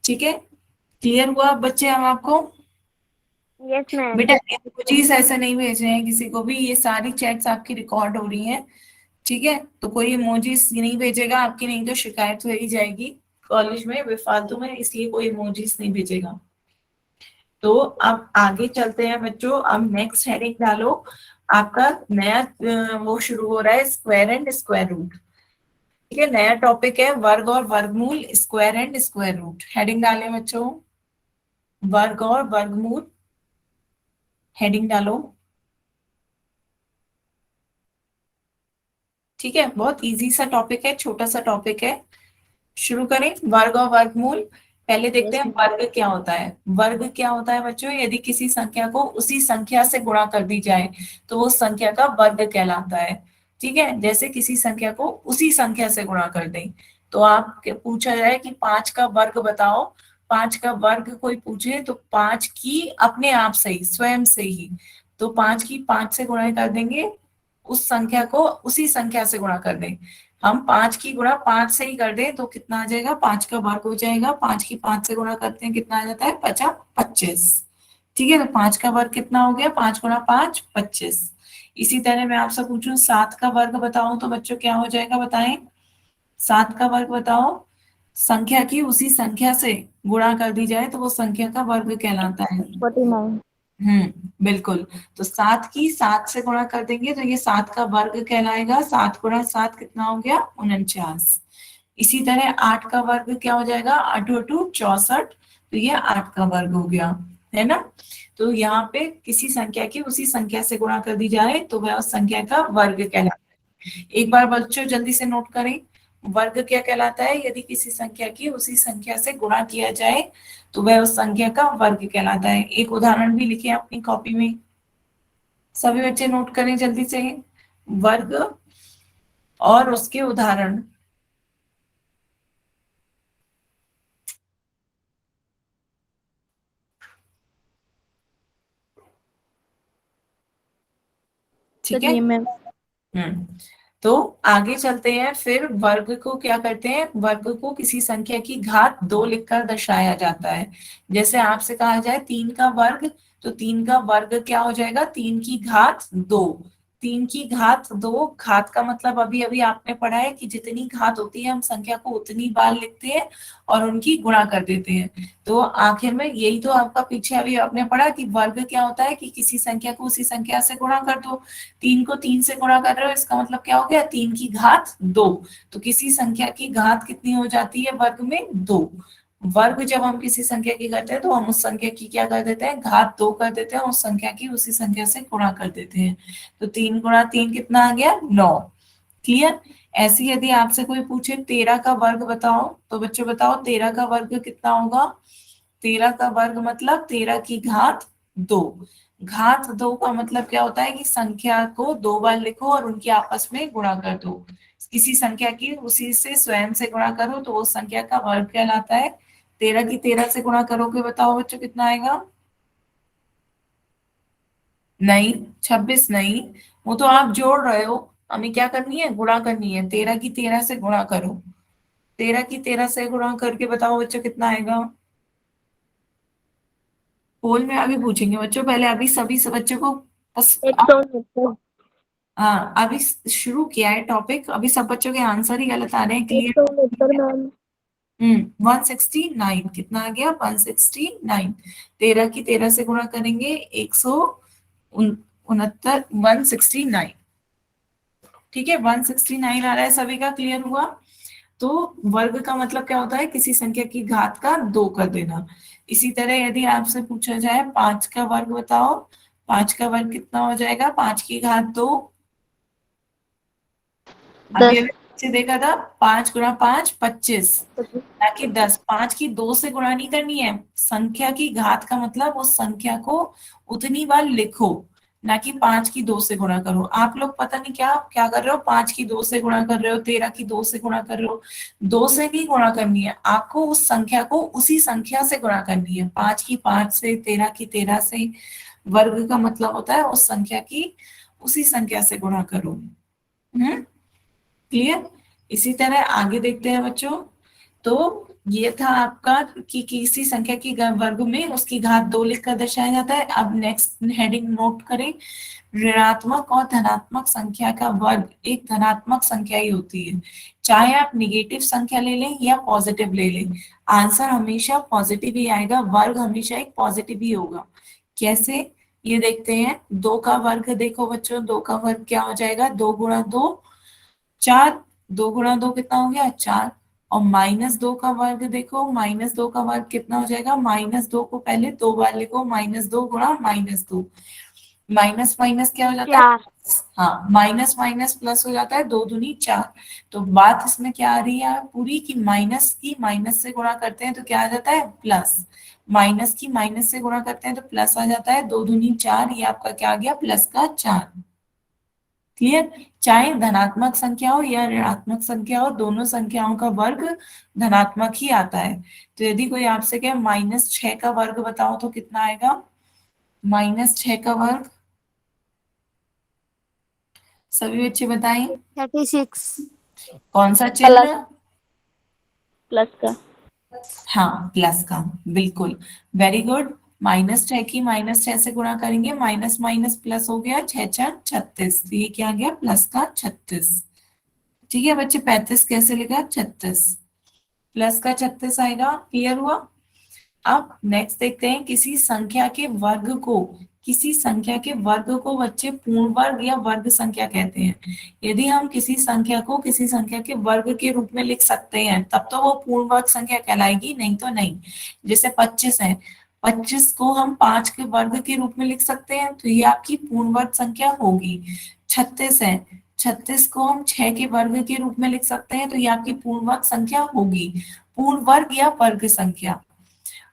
ठीक है? क्लियर हुआ बच्चे हम आपको? Yes ma'am. बेटा इमोजीज ऐसे नहीं भेजने हैं किसी को भी। ये सारी चैट्स आपकी रिकॉर्ड हो रही हैं, ठीक है? तो कोई इमोजीज नहीं भेजेगा आपकी, नहीं तो शिकायत हो ही जाएगी कॉलेज में बेफालतू में, इसलिए कोई इमोजीज नहीं भेजेगा। तो अब आगे चलते हैं बच्चों। अब नेक्स्ट हेडिंग डालो। आपका नया वो शुरू हो रहा है, स्क्वायर एंड स्क्वायर रूट। ठीक है, नया टॉपिक है वर्ग और वर्गमूल, square and square root. Heading डालें बच्चों, वर्ग और वर्गमूल। हेडिंग डालो। ठीक है, बहुत इजी सा टॉपिक है, छोटा सा टॉपिक है। शुरू करें। वर्ग और वर्गमूल। पहले देखते यस हैं मैम। वर्ग क्या होता है। वर्ग क्या होता है बच्चों? यदि किसी संख्या को उसी संख्या से गुणा कर दी जाए तो वो संख्या का वर्ग कहलाता है। ठीक है, जैसे किसी संख्या को उसी संख्या से गुणा कर दें। तो आप पूछा जाए कि 5 का वर्ग बताओ, 5 का वर्ग कोई पूछे तो 5 की अपने आप से ही, स्वयं से ही, तो 5 की 5 से गुणा कर देंगे। उस संख्या को उसी संख्या से गुणा कर दें। हम 5 की गुणा 5 से ही कर दें तो कितना आ जाएगा? 5 का वर्ग हो जाएगा। 5 की 5 से गुणा करते हैं, कितना आ जाता है? 25। ठीक है, तो 5 का वर्ग कितना हो गया? 5 गुणा 5 25। इसी तरह मैं आपसे पूछूं 7 का वर्ग बताऊं तो बच्चों क्या हो जाएगा? बताएं। 7 का वर्ग बताओ। संख्या की उसी संख्या से गुणा कर दी जाए तो वो संख्या का वर्ग कहलाता है। 49। बिल्कुल। तो 7 की 7 से गुणा कर देंगे तो ये 7 का वर्ग कहलाएगा। 7 गुणा 7 कितना हो गया? 49। इसी तरह 8 का वर्ग क्या हो जाएगा? 8 2 64। तो ये 8 का वर्ग हो गया, है ना? तो यहाँ पे किसी संख्या की उसी संख्या से गुणा कर दी जाए तो वह उस संख्या का वर्ग कहलाता है। एक बार बच्चों जल्दी से नोट करें, वर्ग क्या कहलाता है? यदि किसी संख्या की उसी संख्या से गुणा किया जाए तो वह उस संख्या का वर्ग कहलाता है। एक उदाहरण भी लिखे अपनी कॉपी में, सभी बच्चे नोट करें जल्दी से। वर्ग और उसके उदाहरण। ठीक है। चलिए मैम। तो आगे चलते हैं, फिर वर्ग को क्या करते हैं, वर्ग को किसी संख्या की घात 2 लिखकर दर्शाया जाता है। जैसे आपसे कहा जाए 3 का वर्ग, तो 3 का वर्ग क्या हो जाएगा, 3 की घात 2। 3 की घात 2, घात का मतलब अभी अभी आपने पढ़ा है कि जितनी घात होती है हम संख्या को उतनी बार लिखते हैं और उनकी गुणा कर देते हैं। तो आखिर में यही तो आपका पीछे अभी आपने पढ़ा कि वर्ग क्या होता है कि किसी संख्या को उसी संख्या से गुणा कर दो। 3 को 3 से गुणा कर रहे हो, इसका मतलब क्या हो गया, 3 की घात 2। तो किसी संख्या की घात कितनी हो जाती है वर्ग में, 2। वर्ग जब हम किसी संख्या की करते हैं तो हम उस संख्या की क्या कर देते हैं, घात 2 कर देते हैं, उस संख्या की उसी संख्या से गुणा कर देते हैं। तो 3 गुणा 3 कितना आ गया, 9। क्लियर। ऐसे यदि आपसे कोई पूछे 13 का वर्ग बताओ, तो बच्चों बताओ 13 का वर्ग कितना होगा। 13 का वर्ग मतलब 13 की घात 2। घात 2 का मतलब क्या होता है कि संख्या को 2 बार लिखो और उनकी आपस में गुणा कर दो। किसी संख्या की उसी से स्वयं से गुणा करो तो उस संख्या का वर्ग कहलाता है। 13 की 13 से गुणा करोगे, बताओ बच्चों कितना आएगा। नहीं, 26 नहीं, वो तो आप जोड़ रहे हो, हमें क्या करनी है, गुणा करनी है। 13 की 13 से गुणा करो, 13 की 13 से गुणा करके बताओ बच्चों कितना आएगा। पोल में अभी पूछेंगे बच्चों, पहले अभी सभी बच्चों को बस 169। हाँ अभी शुरू किया है टॉपिक, अभी सब बच्चों के आंसर ही गलत आ रहे हैं। क्लियर। 169 मैम। 169 कितना आ गया, 169। 13 की 13 से गुणा करेंगे 169, 169। ठीक है, 169 आ रहा है सभी का, क्लियर हुआ। तो वर्ग का मतलब क्या होता है, किसी संख्या की घात का 2 कर देना। इसी तरह यदि आपसे पूछा जाए 5 का वर्ग बताओ, 5 का वर्ग कितना हो जाएगा, 5 की घात 2। अभी 10। अभी से देखा था, 5 गुणा 5 25, ना कि 10। 5 की 2 से गुणा नहीं करनी है, संख्या की घात का मतलब उस संख्या को उतनी बार लिखो, ना कि 5 की 2 से गुणा करो। आप लोग पता नहीं क्या क्या कर रहे हो, 5 की 2 से गुणा कर रहे हो, 13 की 2 से गुणा कर रहे हो। 2 से नहीं गुणा करनी है आपको, उस संख्या को उसी संख्या से गुणा करनी है। 5 की 5 से, 13 की 13 से। वर्ग का मतलब होता है उस संख्या की उसी संख्या से गुणा करो। क्लियर। इसी तरह आगे देखते हैं बच्चों। तो ये था आपका कि किसी संख्या की वर्ग में उसकी घात 2 लिखकर दर्शाया जाता है। अब नेक्स्ट हेडिंग नोट करें, ऋणात्मक और धनात्मक संख्या का वर्ग एक धनात्मक संख्या ही होती है। चाहे आप निगेटिव संख्या ले लें या पॉजिटिव ले लें, आंसर हमेशा पॉजिटिव ही आएगा, वर्ग हमेशा एक पॉजिटिव ही होगा। कैसे, ये देखते हैं। 2 का वर्ग देखो बच्चों, 2 का वर्ग क्या हो जाएगा, 2 गुणा 2 4। 2 गुणा 2 कितना हो गया, 4। और -2 का वर्ग देखो, -2 का वर्ग कितना हो जाएगा, -2 को पहले 2 बार लिखो, -2 गुणा -2। माइनस माइनस क्या हो जाता है, 4। हाँ माइनस माइनस प्लस हो जाता है, 2 दूनी 4। तो बात इसमें क्या आ रही है पूरी की माइनस की माइनस से गुणा करते हैं तो क्या आ जाता है, प्लस। माइनस की माइनस से गुणा करते हैं तो प्लस आ जाता है, 2 दूनी 4, ये आपका क्या आ गया, प्लस का 4। क्लियर। चाहे धनात्मक संख्या हो या ऋणात्मक संख्या हो, दोनों संख्याओं का वर्ग धनात्मक ही आता है। तो यदि कोई आपसे कहे -6 का वर्ग बताओ तो कितना आएगा, -6 का वर्ग, सभी बच्चे बताएं। 36। कौन सा प्लस। चिन्ह, प्लस का। हाँ प्लस का, बिल्कुल, वेरी गुड। -6 की -6 से गुणा करेंगे, माइनस माइनस प्लस हो गया, 6 4 36, तो ये क्या आ गया, प्लस का 36। ठीक है बच्चे, 35 कैसे लिखा, 36, प्लस का 36 आएगा। क्लियर हुआ। अब नेक्स्ट देखते हैं, किसी संख्या के वर्ग को, किसी संख्या के वर्ग को बच्चे पूर्ण वर्ग या वर्ग संख्या कहते हैं। यदि हम किसी संख्या को किसी संख्या के वर्ग के रूप में लिख सकते हैं तब तो वो पूर्ण वर्ग संख्या कहलाएगी, नहीं तो नहीं। जैसे 25 है, 25 को हम 5 के वर्ग के रूप में लिख सकते हैं तो ये आपकी पूर्ण वर्ग संख्या होगी। 36 है, 36 को हम 6 के वर्ग के रूप में लिख सकते हैं तो ये आपकी पूर्ण वर्ग संख्या होगी, पूर्ण वर्ग या वर्ग संख्या।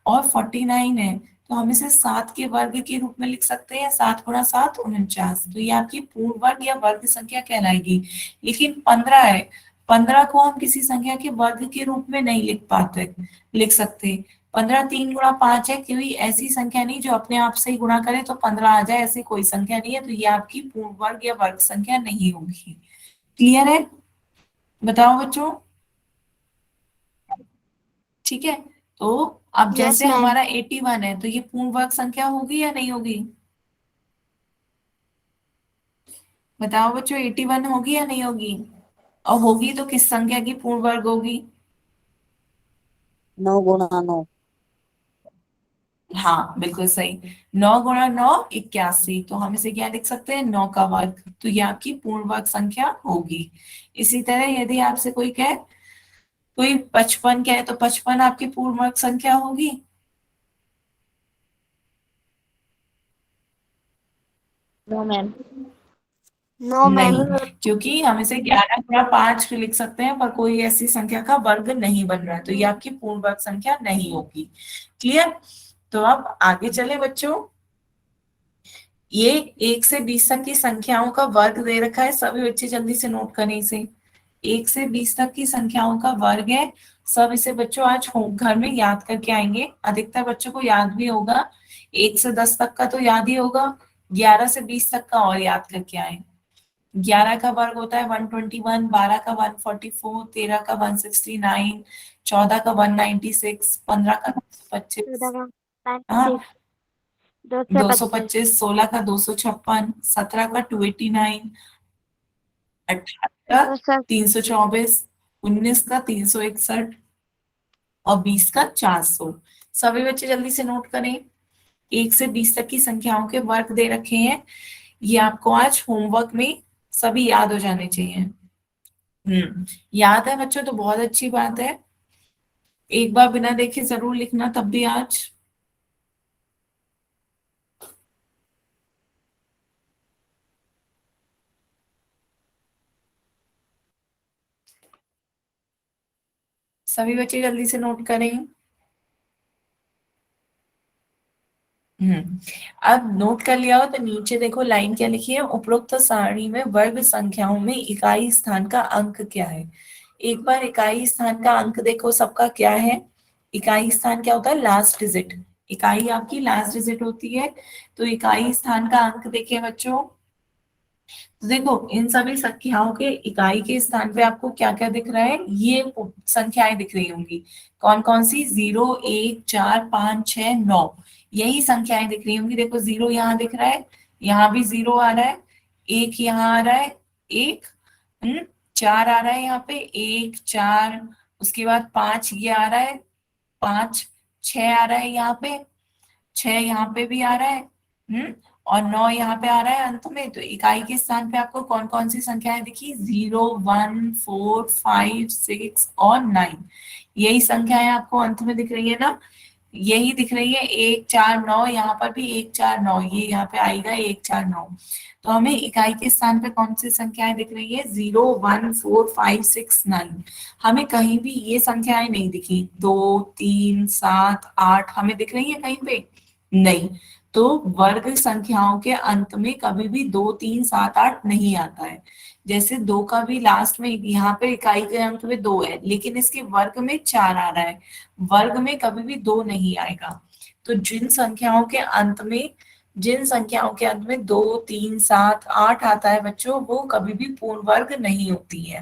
और 49 है तो हम इसे 7 के वर्ग के रूप में लिख सकते हैं, 7 गुणा 7 49, तो ये आपकी पूर्ण वर्ग या वर्ग संख्या कहलाएगी। लेकिन 15 है, 15 को हम किसी संख्या के वर्ग के रूप में नहीं लिख सकते, 15 3 गुणा 5 है, क्योंकि ऐसी संख्या नहीं जो अपने आप से ही गुणा करे तो 15 आ जाए, ऐसी कोई संख्या नहीं है, तो ये आपकी पूर्ण वर्ग या वर्ग संख्या नहीं होगी। क्लियर है? बताओ बच्चों। ठीक है, तो अब Yes, जैसे ma'am. हमारा 81 है, तो ये पूर्ण वर्ग संख्या होगी या नहीं होगी? बताओ बच्चों, 81 होगी या नहीं होगी? और होगी तो किस संख्या की पूर्ण वर्ग होगी? 9 गुणा 9। हाँ बिल्कुल सही, 9 गुणा 9 81, तो हम इसे क्या लिख सकते हैं, 9 का वर्ग, तो ये आपकी पूर्ण वर्ग संख्या होगी। इसी तरह यदि आपसे कोई कहे, कोई 55 कहे, तो 55 आपकी पूर्ण वर्ग संख्या होगी? No, ma'am. No, ma'am. नहीं, क्योंकि हम इसे 11 गुणा 5 लिख सकते हैं, पर कोई ऐसी संख्या का वर्ग नहीं बन रहा है, तो ये आपकी पूर्ण वर्ग संख्या नहीं होगी। क्लियर? तो अब आगे चले बच्चों। ये 1 से 20 तक की संख्याओं का वर्ग दे रखा है, सभी बच्चे जल्दी से नोट करें इसे। 1 से 20 तक की संख्याओं का वर्ग है, सब इसे बच्चों आज घर में याद करके आएंगे, अधिकतर बच्चों को याद भी होगा। 1 से 10 तक का तो याद ही होगा, 11 से 20 तक का और याद करके आए। 11 का वर्ग होता है 121, 12 का 144, 13 का 169, 14 का 196, 15 का 225, हाँ 225, 16 का 256, 17 का 289, 18 का 324, 19 का 361 और 20 का 400। सभी बच्चे जल्दी से नोट करें। 1 से 20 तक की संख्याओं के वर्ग दे रखे हैं, ये आपको आज होमवर्क में सभी याद हो जाने चाहिए। याद है बच्चों, तो बहुत अच्छी बात है। एक बार बिना देखे जरूर लिखना तब भी आज। सभी बच्चे जल्दी से नोट करें। अब नोट कर लिया हो तो नीचे देखो लाइन क्या लिखी है, उपरोक्त सारणी में वर्ग संख्याओं में इकाई स्थान का अंक क्या है। एक बार इकाई स्थान का अंक देखो सबका क्या है। इकाई स्थान क्या होता है, लास्ट डिजिट। इकाई आपकी लास्ट डिजिट होती है, तो इकाई स्थान का अंक देखिए बच्चों। तो देखो इन सभी संख्याओं के इकाई के स्थान पे आपको क्या क्या दिख रहा है, ये संख्याएं दिख रही होंगी। कौन कौन सी, 0 1 4 5 6 9, यही संख्याएं दिख रही होंगी। देखो 0 यहाँ दिख रहा है, यहाँ भी 0 आ रहा है, 1 यहाँ आ रहा है, 1 4 आ रहा है यहाँ पे, 1 4, उसके बाद 5 ये आ रहा है, 5 6 आ रहा है यहाँ पे, 6 यहाँ पे भी आ रहा है, और 9 यहाँ पे आ रहा है अंत में। तो इकाई के स्थान पे आपको कौन कौन सी संख्याएं दिखी, 0 1 4 5 6 और 9, यही संख्याएं आपको अंत में दिख रही है ना, यही दिख रही है। 1 4 9, यहाँ पर भी 1 4 9, ये यहाँ पे आएगा 1 4 9। तो हमें इकाई के स्थान पे कौन सी संख्याएं दिख रही है, 0 1 4 5 6 9। हमें कहीं भी ये संख्याएं नहीं दिखी, 2 3 7 8 हमें दिख रही है कहीं पे नहीं। तो वर्ग संख्याओं के अंत में कभी भी 2 3 7 8 नहीं आता है। जैसे 2 का भी लास्ट में यहाँ पे इकाई के अंत में 2 है, लेकिन इसके वर्ग में 4 आ रहा है, वर्ग में कभी भी 2 नहीं आएगा। तो जिन संख्याओं के अंत में 2 3 7 8 आता है बच्चों, वो कभी भी पूर्ण वर्ग नहीं होती है।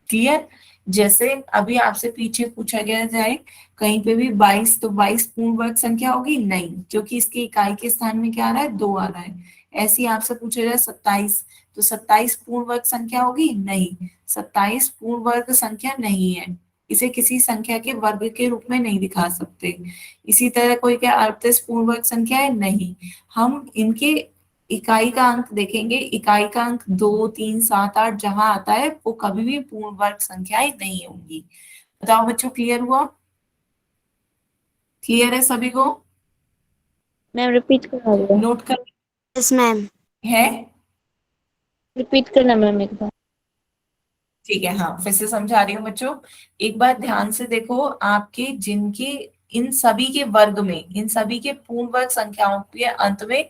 क्लियर? जैसे अभी आपसे पीछे पूछा गया जाए कहीं पे भी 22, तो 22 पूर्ण वर्ग संख्या होगी नहीं, क्योंकि इसकी इकाई के स्थान में क्या आ रहा है, 2 आ रहा है। ऐसे ही आपसे पूछा जाए 27, तो 27 पूर्ण वर्ग संख्या होगी नहीं, 27 पूर्ण वर्ग संख्या नहीं है, इसे किसी संख्या के वर्ग के रूप में नहीं दिखा सकते। इसी तरह कोई क्या 38 पूर्ण वर्ग संख्या है नहीं, हम इनके इकाई का अंक देखेंगे, इकाई का अंक 2 3 7 8 जहां आता है वो कभी भी पूर्ण वर्ग संख्याएं नहीं होंगी। बताओ बच्चों, क्लियर हुआ? क्लियर है सभी को? मैम रिपीट करना होगा। नोट कर यस मैम। है? रिपीट करना मैम एक बार। ठीक है, हाँ फिर से समझा रही हूँ बच्चों। एक बार ध्यान से देखो, आपके जिनके इन सभी के वर्ग में, इन सभी के पूर्ण वर्ग संख्याओं के अंत में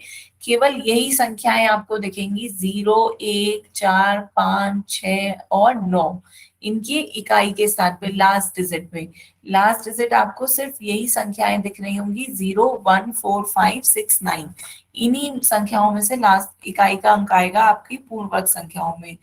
केवल यही संख्याएं आपको दिखेंगी, 0, 1, 4, 5, 6 और 9। इनकी इकाई के स्थान पे लास्ट डिजिट में, लास्ट डिजिट आपको सिर्फ यही संख्याएं दिख रही होंगी, 0, 1, 4, 5, 6, 9। इन्हीं संख्याओं में से लास्ट इकाई का अंक आएगा आपकी पूर्ण वर्ग संख्याओं में।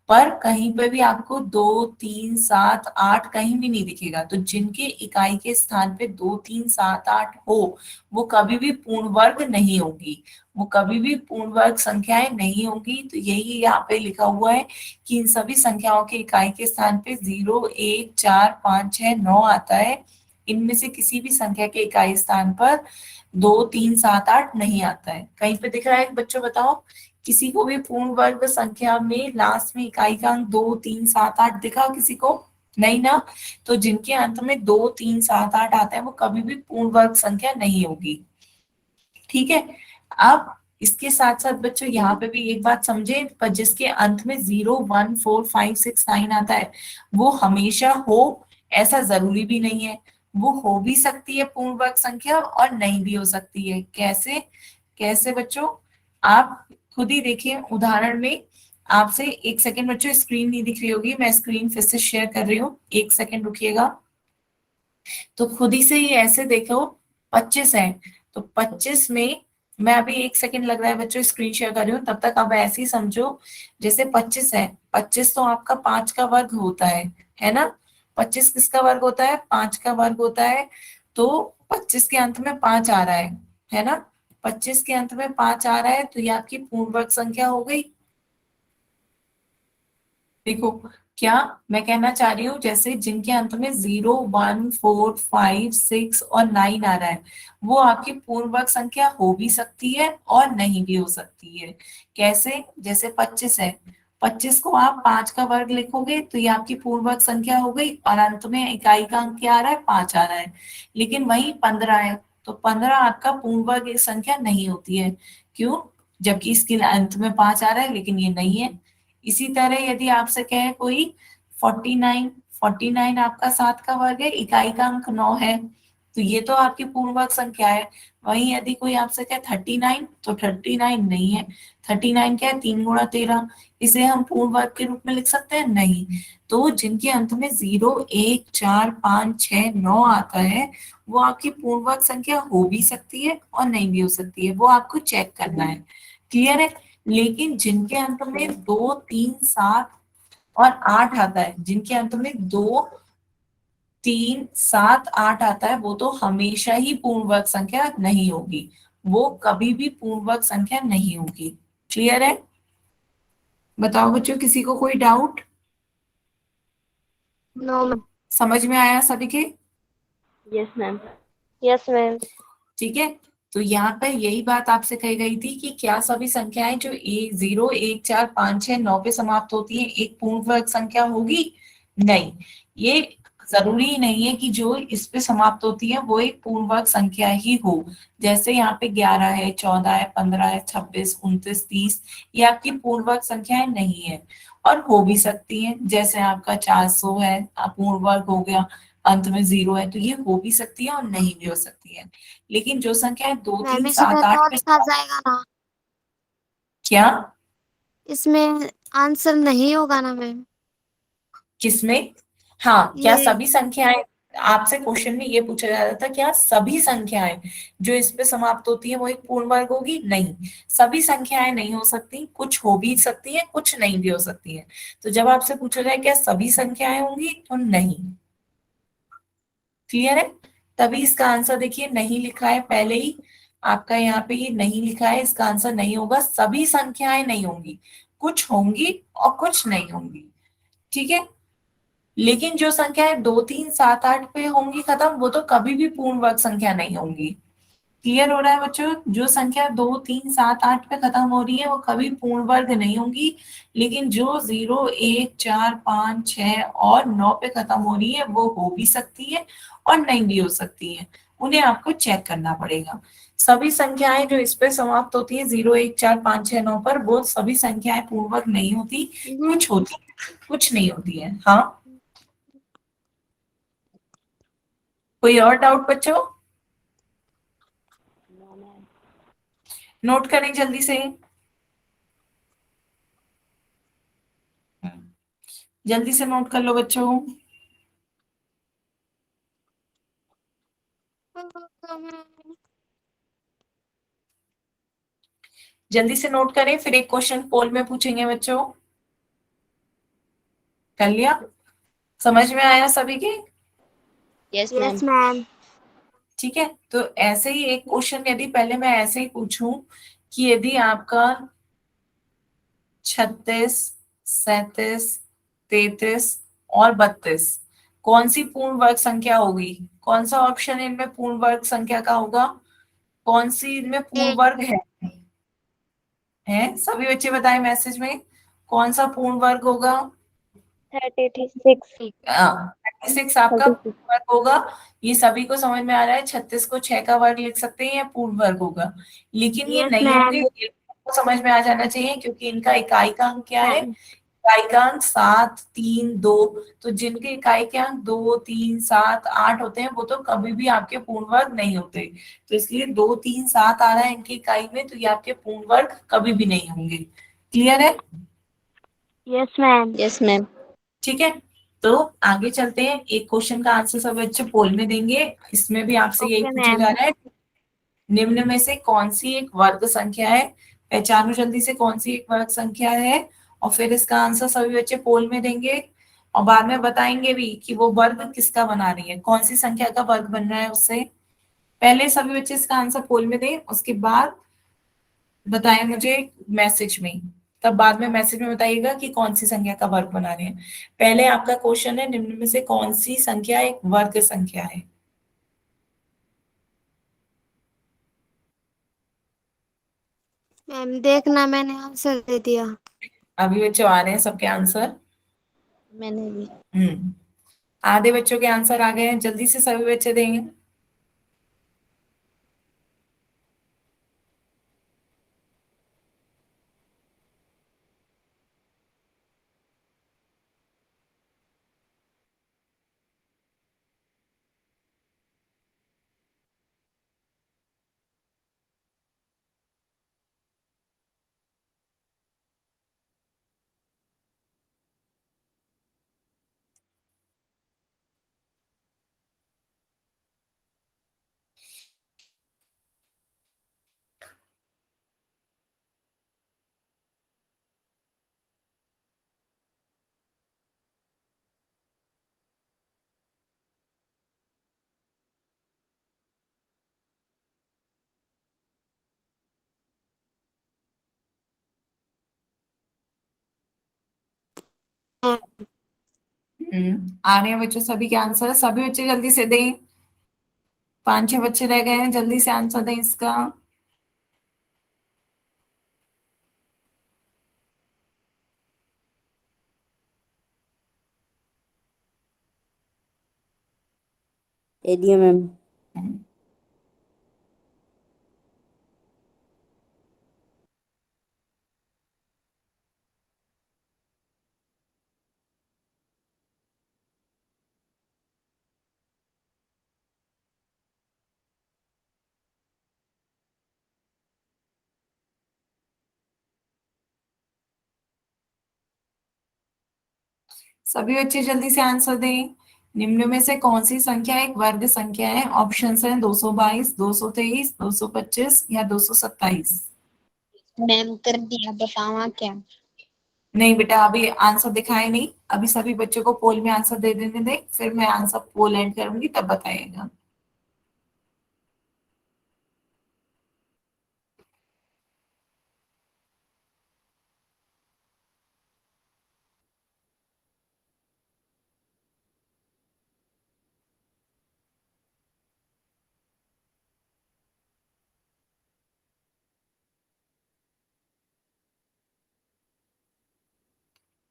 पर कहीं पे भी आपको 2, 3, 7, 8 कहीं भी नहीं दिखेगा। तो जिनके इकाई के स्थान पे 2, 3, 7, 8 हो, वो कभी भी पूर्ण वर्ग नहीं होगी, वो कभी भी पूर्ण वर्ग संख्याएं नहीं होगी। तो यही यहाँ पे लिखा हुआ है कि इन सभी संख्याओं के इकाई के स्थान पे 0, 1, 4, 5, 6, 9 आता है। इनमें से किसी भी संख्या के इकाई स्थान पर 2, 3, 7, 8 नहीं आता है। कहीं पे दिख रहा है बच्चों, बताओ किसी को भी पूर्ण वर्ग संख्या में लास्ट में इकाई का अंक 2, 3, 7, 8 दिखा किसी को? नहीं ना। तो जिनके अंत में 2, 3, 7, 8 आता है वो कभी भी पूर्ण वर्ग संख्या नहीं होगी। ठीक है। अब इसके साथ साथ बच्चों यहाँ पे भी एक बात समझे, पर जिसके अंत में 0, 1, 4, 5, 6, 9 आता है वो हमेशा हो ऐसा जरूरी भी नहीं है। वो हो भी सकती है पूर्ण वर्ग संख्या और नहीं भी हो सकती है। कैसे? कैसे बच्चों, आप खुद ही देखिए उदाहरण में। आपसे एक सेकंड बच्चों, स्क्रीन नहीं दिख रही होगी, मैं स्क्रीन फिर से शेयर कर रही हूँ, एक सेकंड रुकिएगा। तो खुद ही से ही ऐसे देखो, 25 है तो 25 में मैं अभी एक सेकंड लग रहा है बच्चों स्क्रीन शेयर कर रही हूँ, तब तक आप ऐसे ही समझो जैसे 25 है, 25 तो आपका 5 का वर्ग होता है ना? 25 किसका वर्ग होता है? 5 का वर्ग होता है। तो 25 के अंत में 5 आ रहा है ना? 25 के अंत में 5 आ रहा है तो ये आपकी पूर्ण वर्ग संख्या हो गई। देखो क्या मैं कहना चाह रही हूँ, जैसे जिनके अंत में 0, 1, 4, 5, 6 और 9 आ रहा है वो आपकी पूर्ण वर्ग संख्या हो भी सकती है और नहीं भी हो सकती है। कैसे? जैसे 25 है, 25 को आप 5 का वर्ग लिखोगे तो ये आपकी पूर्ण वर्ग संख्या हो गई और अंत में इकाई का अंक क्या आ रहा है? 5 आ रहा है। लेकिन वही 15 है तो 15 आपका पूर्ण वर्ग संख्या नहीं होती है। क्यों? जबकि इसके अंत में 5 आ रहा है लेकिन ये नहीं है। इसी तरह यदि आपसे कहे कोई 49, 49 आपका 7 का वर्ग है, इकाई का अंक 9 है, तो ये तो आपकी पूर्ण वर्ग संख्या है। वहीं यदि कोई आपसे कहे 39 तो 39 नहीं है। 39 क्या है? 3 गुणा 13। इसे हम पूर्ण वर्ग के रूप में लिख सकते हैं? नहीं। तो जिनके अंत में 0, 1, 4, 5, 6, 9 आता है वो आपकी पूर्ण वर्ग संख्या हो भी सकती है और नहीं भी हो सकती है, वो आपको चेक करना है। क्लियर है? लेकिन जिनके अंत में 2, 3, 7 और 8 आता है, जिनके अंत में 2, 3, 7, 8 आता है वो तो हमेशा ही पूर्ण वर्ग संख्या नहीं होगी, वो कभी भी पूर्ण वर्ग संख्या नहीं होगी। क्लियर है? बताओ बच्चों, किसी को कोई डाउट? No ma'am. समझ में आया सभी के? Yes ma'am. Yes ma'am. ठीक है। तो यहाँ पर यही बात आपसे कही गई थी कि क्या सभी संख्याएं जो 0, 1, 4, 5, 6, 9 पे समाप्त होती है एक पूर्ण वर्ग संख्या होगी? नहीं। ये जरूरी ही नहीं है कि जो इस पे समाप्त होती है वो एक पूर्ण वर्ग संख्या ही हो। जैसे यहाँ पे 11 है, 14 है, 15 है, 26, 29, 30, ये आपकी पूर्ण वर्ग संख्याएं नहीं है और हो भी सकती हैं। जैसे आपका 400 है, पूर्ण वर्ग हो गया, अंत में 0 है, तो ये हो भी सकती है और नहीं भी हो सकती है। लेकिन जो संख्या 2, 3, मैम 7, इसमें 8 तो पे लिखा जाएगा ना, क्या? इसमें आंसर नहीं होगा ना मैम? किसमें? हाँ, क्या ये सभी संख्याएं? आपसे क्वेश्चन में ये पूछा जा रहा था क्या सभी संख्याएं जो इस पे समाप्त होती है वो एक पूर्ण वर्ग होगी? नहीं, सभी संख्याएं नहीं हो सकती, कुछ हो भी सकती है, कुछ नहीं भी हो सकती है। तो जब आपसे पूछा जाए क्या सभी संख्याएं होंगी, तो नहीं। क्लियर है? तभी इसका आंसर देखिए नहीं लिखा है पहले ही, आपका यहाँ पे ये नहीं लिखा है, इसका आंसर नहीं होगा। सभी संख्याएं नहीं होंगी, कुछ होंगी और कुछ नहीं होंगी। ठीक है। लेकिन जो संख्याएं 2, 3, 7, 8 पे होंगी खत्म, वो तो कभी भी पूर्ण वर्ग संख्या नहीं होंगी। क्लियर हो रहा है बच्चों? जो संख्या 2, 3, 7, 8 पे खत्म हो रही है वो कभी पूर्ण वर्ग नहीं होंगी। लेकिन जो 0, 1, 4, 5, 6 और 9 पे खत्म हो रही है वो हो भी सकती है और नहीं भी हो सकती है, उन्हें आपको चेक करना पड़ेगा। सभी संख्याएं जो इस पे समाप्त होती है 0, 1, 4, 5, 6, 9 पर, वो सभी संख्याएं पूर्ण वर्ग नहीं होती, कुछ होती है, कुछ नहीं होती है। हाँ कोई और डाउट बच्चों? नोट करें जल्दी से। जल्दी से नोट कर लो बच्चों। जल्दी से नोट करें, फिर एक क्वेश्चन पोल में पूछेंगे बच्चों। कर लिया? समझ में आया सभी के? Yes yes ma'am. मैम। ठीक है, तो ऐसे ही एक क्वेश्चन यदि पहले मैं ऐसे ही पूछूं कि यदि आपका 36, 37, 33 और 32 कौन सी पूर्ण वर्ग संख्या होगी? कौन सा ऑप्शन इनमें पूर्ण वर्ग संख्या का होगा? कौन सी इनमें पूर्ण वर्ग है? सभी बच्चे बताएं मैसेज में, कौन सा पूर्ण वर्ग होगा? 36। 36 आपका 36। पूर्ण वर्ग होगा। ये सभी को समझ में आ रहा है, 36 को 6 का वर्ग लिख सकते हैं, या पूर्ण वर्ग होगा। लेकिन ये यस नहीं होंगे, मैम। ये आपको समझ में आ जाना चाहिए, क्योंकि इनका इकाई का अंक क्या है? मैम इकाई का अंक 7, 3, 2। तो जिनके इकाई के अंक 2, 3, 7, 8 होते हैं, वो तो कभी भी आपके पूर्ण वर्ग नहीं होते। तो इसलिए 2, 3, 7 आ रहा है इनकी इकाई में, तो ये आपके पूर्ण वर्ग कभी भी नहीं होंगे। क्लियर है? Yes ma'am. Yes ma'am. ठीक है, तो आगे चलते हैं। एक क्वेश्चन का आंसर सब बच्चे पोल में देंगे। इसमें भी आपसे यही ओके पूछा मैम। जा रहा है, निम्न में से कौन सी एक वर्ग संख्या है? पहचानो जल्दी से कौन सी एक वर्ग संख्या है, और फिर इसका आंसर सभी बच्चे पोल में देंगे, और बाद में बताएंगे भी कि वो वर्ग किसका बना रही है, कौन सी संख्या का वर्ग बन रहा है उससे। पहले सभी बच्चे इसका आंसर पोल में दें, उसके बाद बताएं मुझे मैसेज में। तब बाद में मैसेज में बताइएगा कि कौन सी संख्या का वर्ग बना रहे हैं। पहले आपका क्वेश्चन है, निम्न में से कौन सी संख्या एक वर्ग संख्या है? मैम देखना, मैंने आंसर दे दिया। अभी बच्चों आ रहे हैं सबके आंसर। मैंने भी। आधे बच्चों के आंसर आ गए हैं, जल्दी से सभी बच्चे देंगे। आ रहे हैं बच्चों सभी के आंसर, सभी बच्चे जल्दी से दें। 5-6 बच्चे रह गए हैं, जल्दी से आंसर दें इसका। दे दिया मैम। सभी बच्चे जल्दी से आंसर दें। निम्न में से कौन सी संख्या एक वर्ग संख्या है? ऑप्शन है 222, 223, 225 या 227। मैम कर दिया, बतावा क्या? नहीं बेटा, अभी आंसर दिखाए नहीं, अभी सभी बच्चों को पोल में आंसर दे देने दे, फिर मैं आंसर पोल एंड करूंगी तब बताइएगा।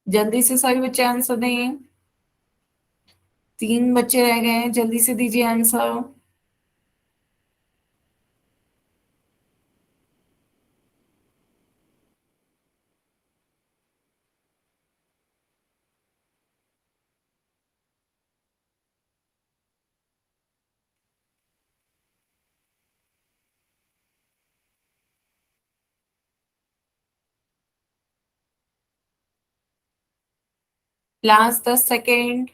जल्दी से सभी बच्चे आंसर दें। 3 बच्चे रह गए हैं, जल्दी से दीजिए आंसर। Last 10 second.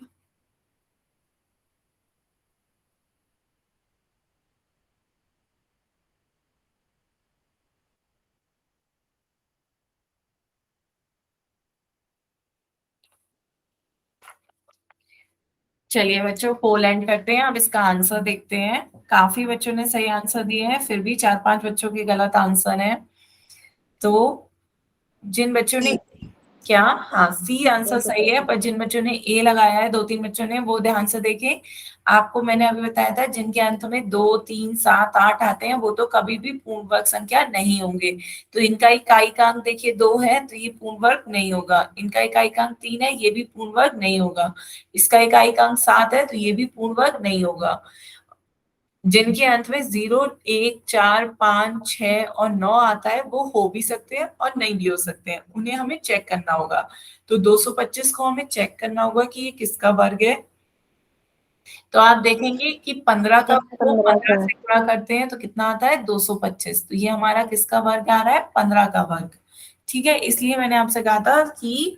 चलिए बच्चों, पोल एंड करते हैं। अब इसका आंसर देखते हैं। काफी बच्चों ने सही आंसर दिए हैं, फिर भी 4-5 बच्चों के गलत आंसर हैं। तो जिन बच्चों ने क्या, हाँ सी आंसर सही है, पर जिन बच्चों ने ए लगाया है, 2-3 बच्चों ने, वो ध्यान से देखें। आपको मैंने अभी बताया था जिनके अंत में 2, 3, 7, 8 आते हैं वो तो कभी भी पूर्ण वर्ग संख्या नहीं होंगे। तो इनका इकाइकांक देखिए 2 है, तो ये पूर्ण वर्ग नहीं होगा। इनका इकाइकांक 3 है, ये भी पूर्ण वर्ग नहीं होगा। इसका इकाइकांक 7 है, तो ये भी पूर्ण वर्ग नहीं होगा। जिनके अंत में 0, 1, 4, 5, 6 और 9 आता है वो हो भी सकते हैं और नहीं भी हो सकते हैं, उन्हें हमें चेक करना होगा। तो 225 को हमें चेक करना होगा कि ये किसका वर्ग है। तो आप देखेंगे कि 15 का को 15 से गुणा करते हैं तो कितना आता है, 225। तो ये हमारा किसका वर्ग आ रहा है, 15 का वर्ग। ठीक है, इसलिए मैंने आपसे कहा था कि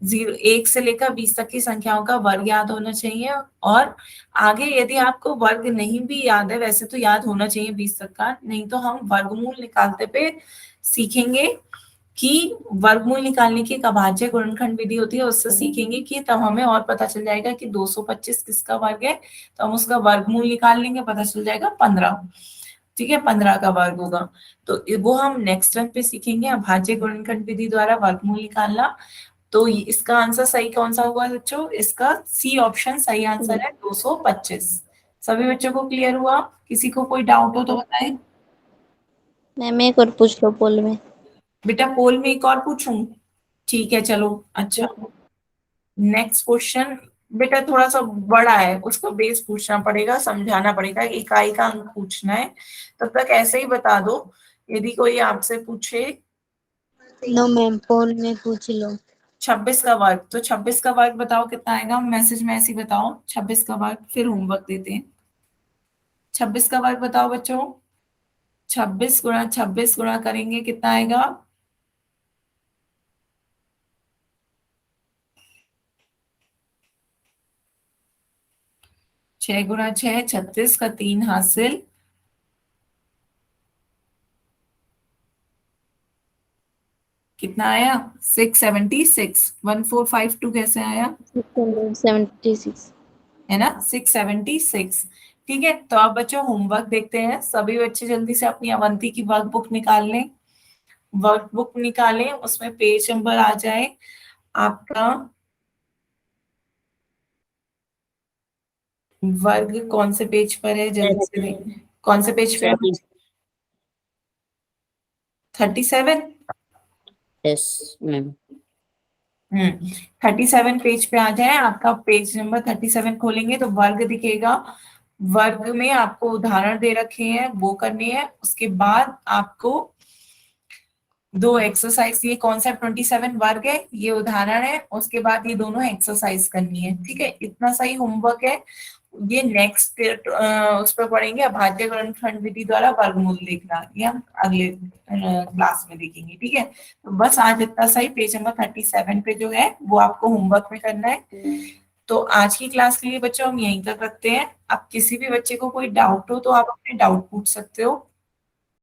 1 से लेकर 20 तक की संख्याओं का वर्ग याद होना चाहिए। और आगे यदि आपको वर्ग नहीं भी याद है, वैसे तो याद होना चाहिए 20 तक का, नहीं तो हम वर्गमूल निकालते पे सीखेंगे कि वर्गमूल निकालने की एक अभाज्य गुणनखंड विधि होती है, उससे सीखेंगे कि तब हमें और पता चल जाएगा कि 225 किसका वर्ग है। तो हम उसका वर्गमूल निकाल लेंगे, पता चल जाएगा 15। ठीक है, 15 का वर्ग होगा। तो वो हम नेक्स्ट टर्म पे सीखेंगे, अभाज्य गुणनखंड विधि द्वारा वर्गमूल निकालना। तो इसका आंसर सही कौन सा हुआ बच्चों, इसका सी ऑप्शन सही आंसर है, 225। सभी बच्चों को क्लियर हुआ? किसी को कोई डाउट हो तो बताएं। मैम एक और पूछ लो पोल में। बेटा पोल में एक और पूछूं? ठीक है चलो। अच्छा, नेक्स्ट क्वेश्चन बेटा थोड़ा सा बड़ा है, उसका बेस पूछना पड़ेगा, समझाना पड़ेगा, इकाई का अंक पूछना है। तब तक ऐसे ही बता दो। यदि कोई आपसे पूछे नो मैम, पोल में पूछ लो। 26 का वर्ग, तो 26 का वर्ग बताओ कितना आएगा। मैसेज में ऐसे ही बताओ 26 का वर्ग, फिर होमवर्क देते हैं। 26 का वर्ग बताओ बच्चों। 26 गुणा 26 गुणा करेंगे कितना आएगा? 6 गुणा 6 36 का 3 हासिल। कितना आया? 676। 1452 कैसे आया? 676। है ना, 676। ठीक है, तो आप बच्चों होमवर्क देखते हैं। सभी बच्चे जल्दी से अपनी अवंती की वर्कबुक निकाल लें। वर्कबुक निकालें, उसमें पेज नंबर आ जाए आपका। वर्ग कौन से पेज पर है, जल्दी से देखें। कौन से पेज पे है? 37। Yes ma'am. 37 पेज पे आ जाए। आपका पेज नंबर 37 खोलेंगे तो वर्ग दिखेगा। वर्ग में आपको उदाहरण दे रखे हैं, वो करने हैं। उसके बाद आपको 2 एक्सरसाइज, ये कॉन्सेप्ट 27 वर्ग है, ये उदाहरण है, उसके बाद ये दोनों एक्सरसाइज करनी है। ठीक है, इतना सही होमवर्क है। ये नेक्स्ट उस पर पढ़ेंगे, अभाज्य गुणनखंड विधि द्वारा वर्गमूल देखना, ये हम अगले क्लास में देखेंगे। ठीक है, तो बस आज इतना सही। पेज नंबर 37 पे जो है वो आपको होमवर्क में करना है। तो आज की क्लास के लिए बच्चों हम यहीं तक रखते हैं। अब किसी भी बच्चे को कोई डाउट हो तो आप अपने डाउट पूछ सकते हो।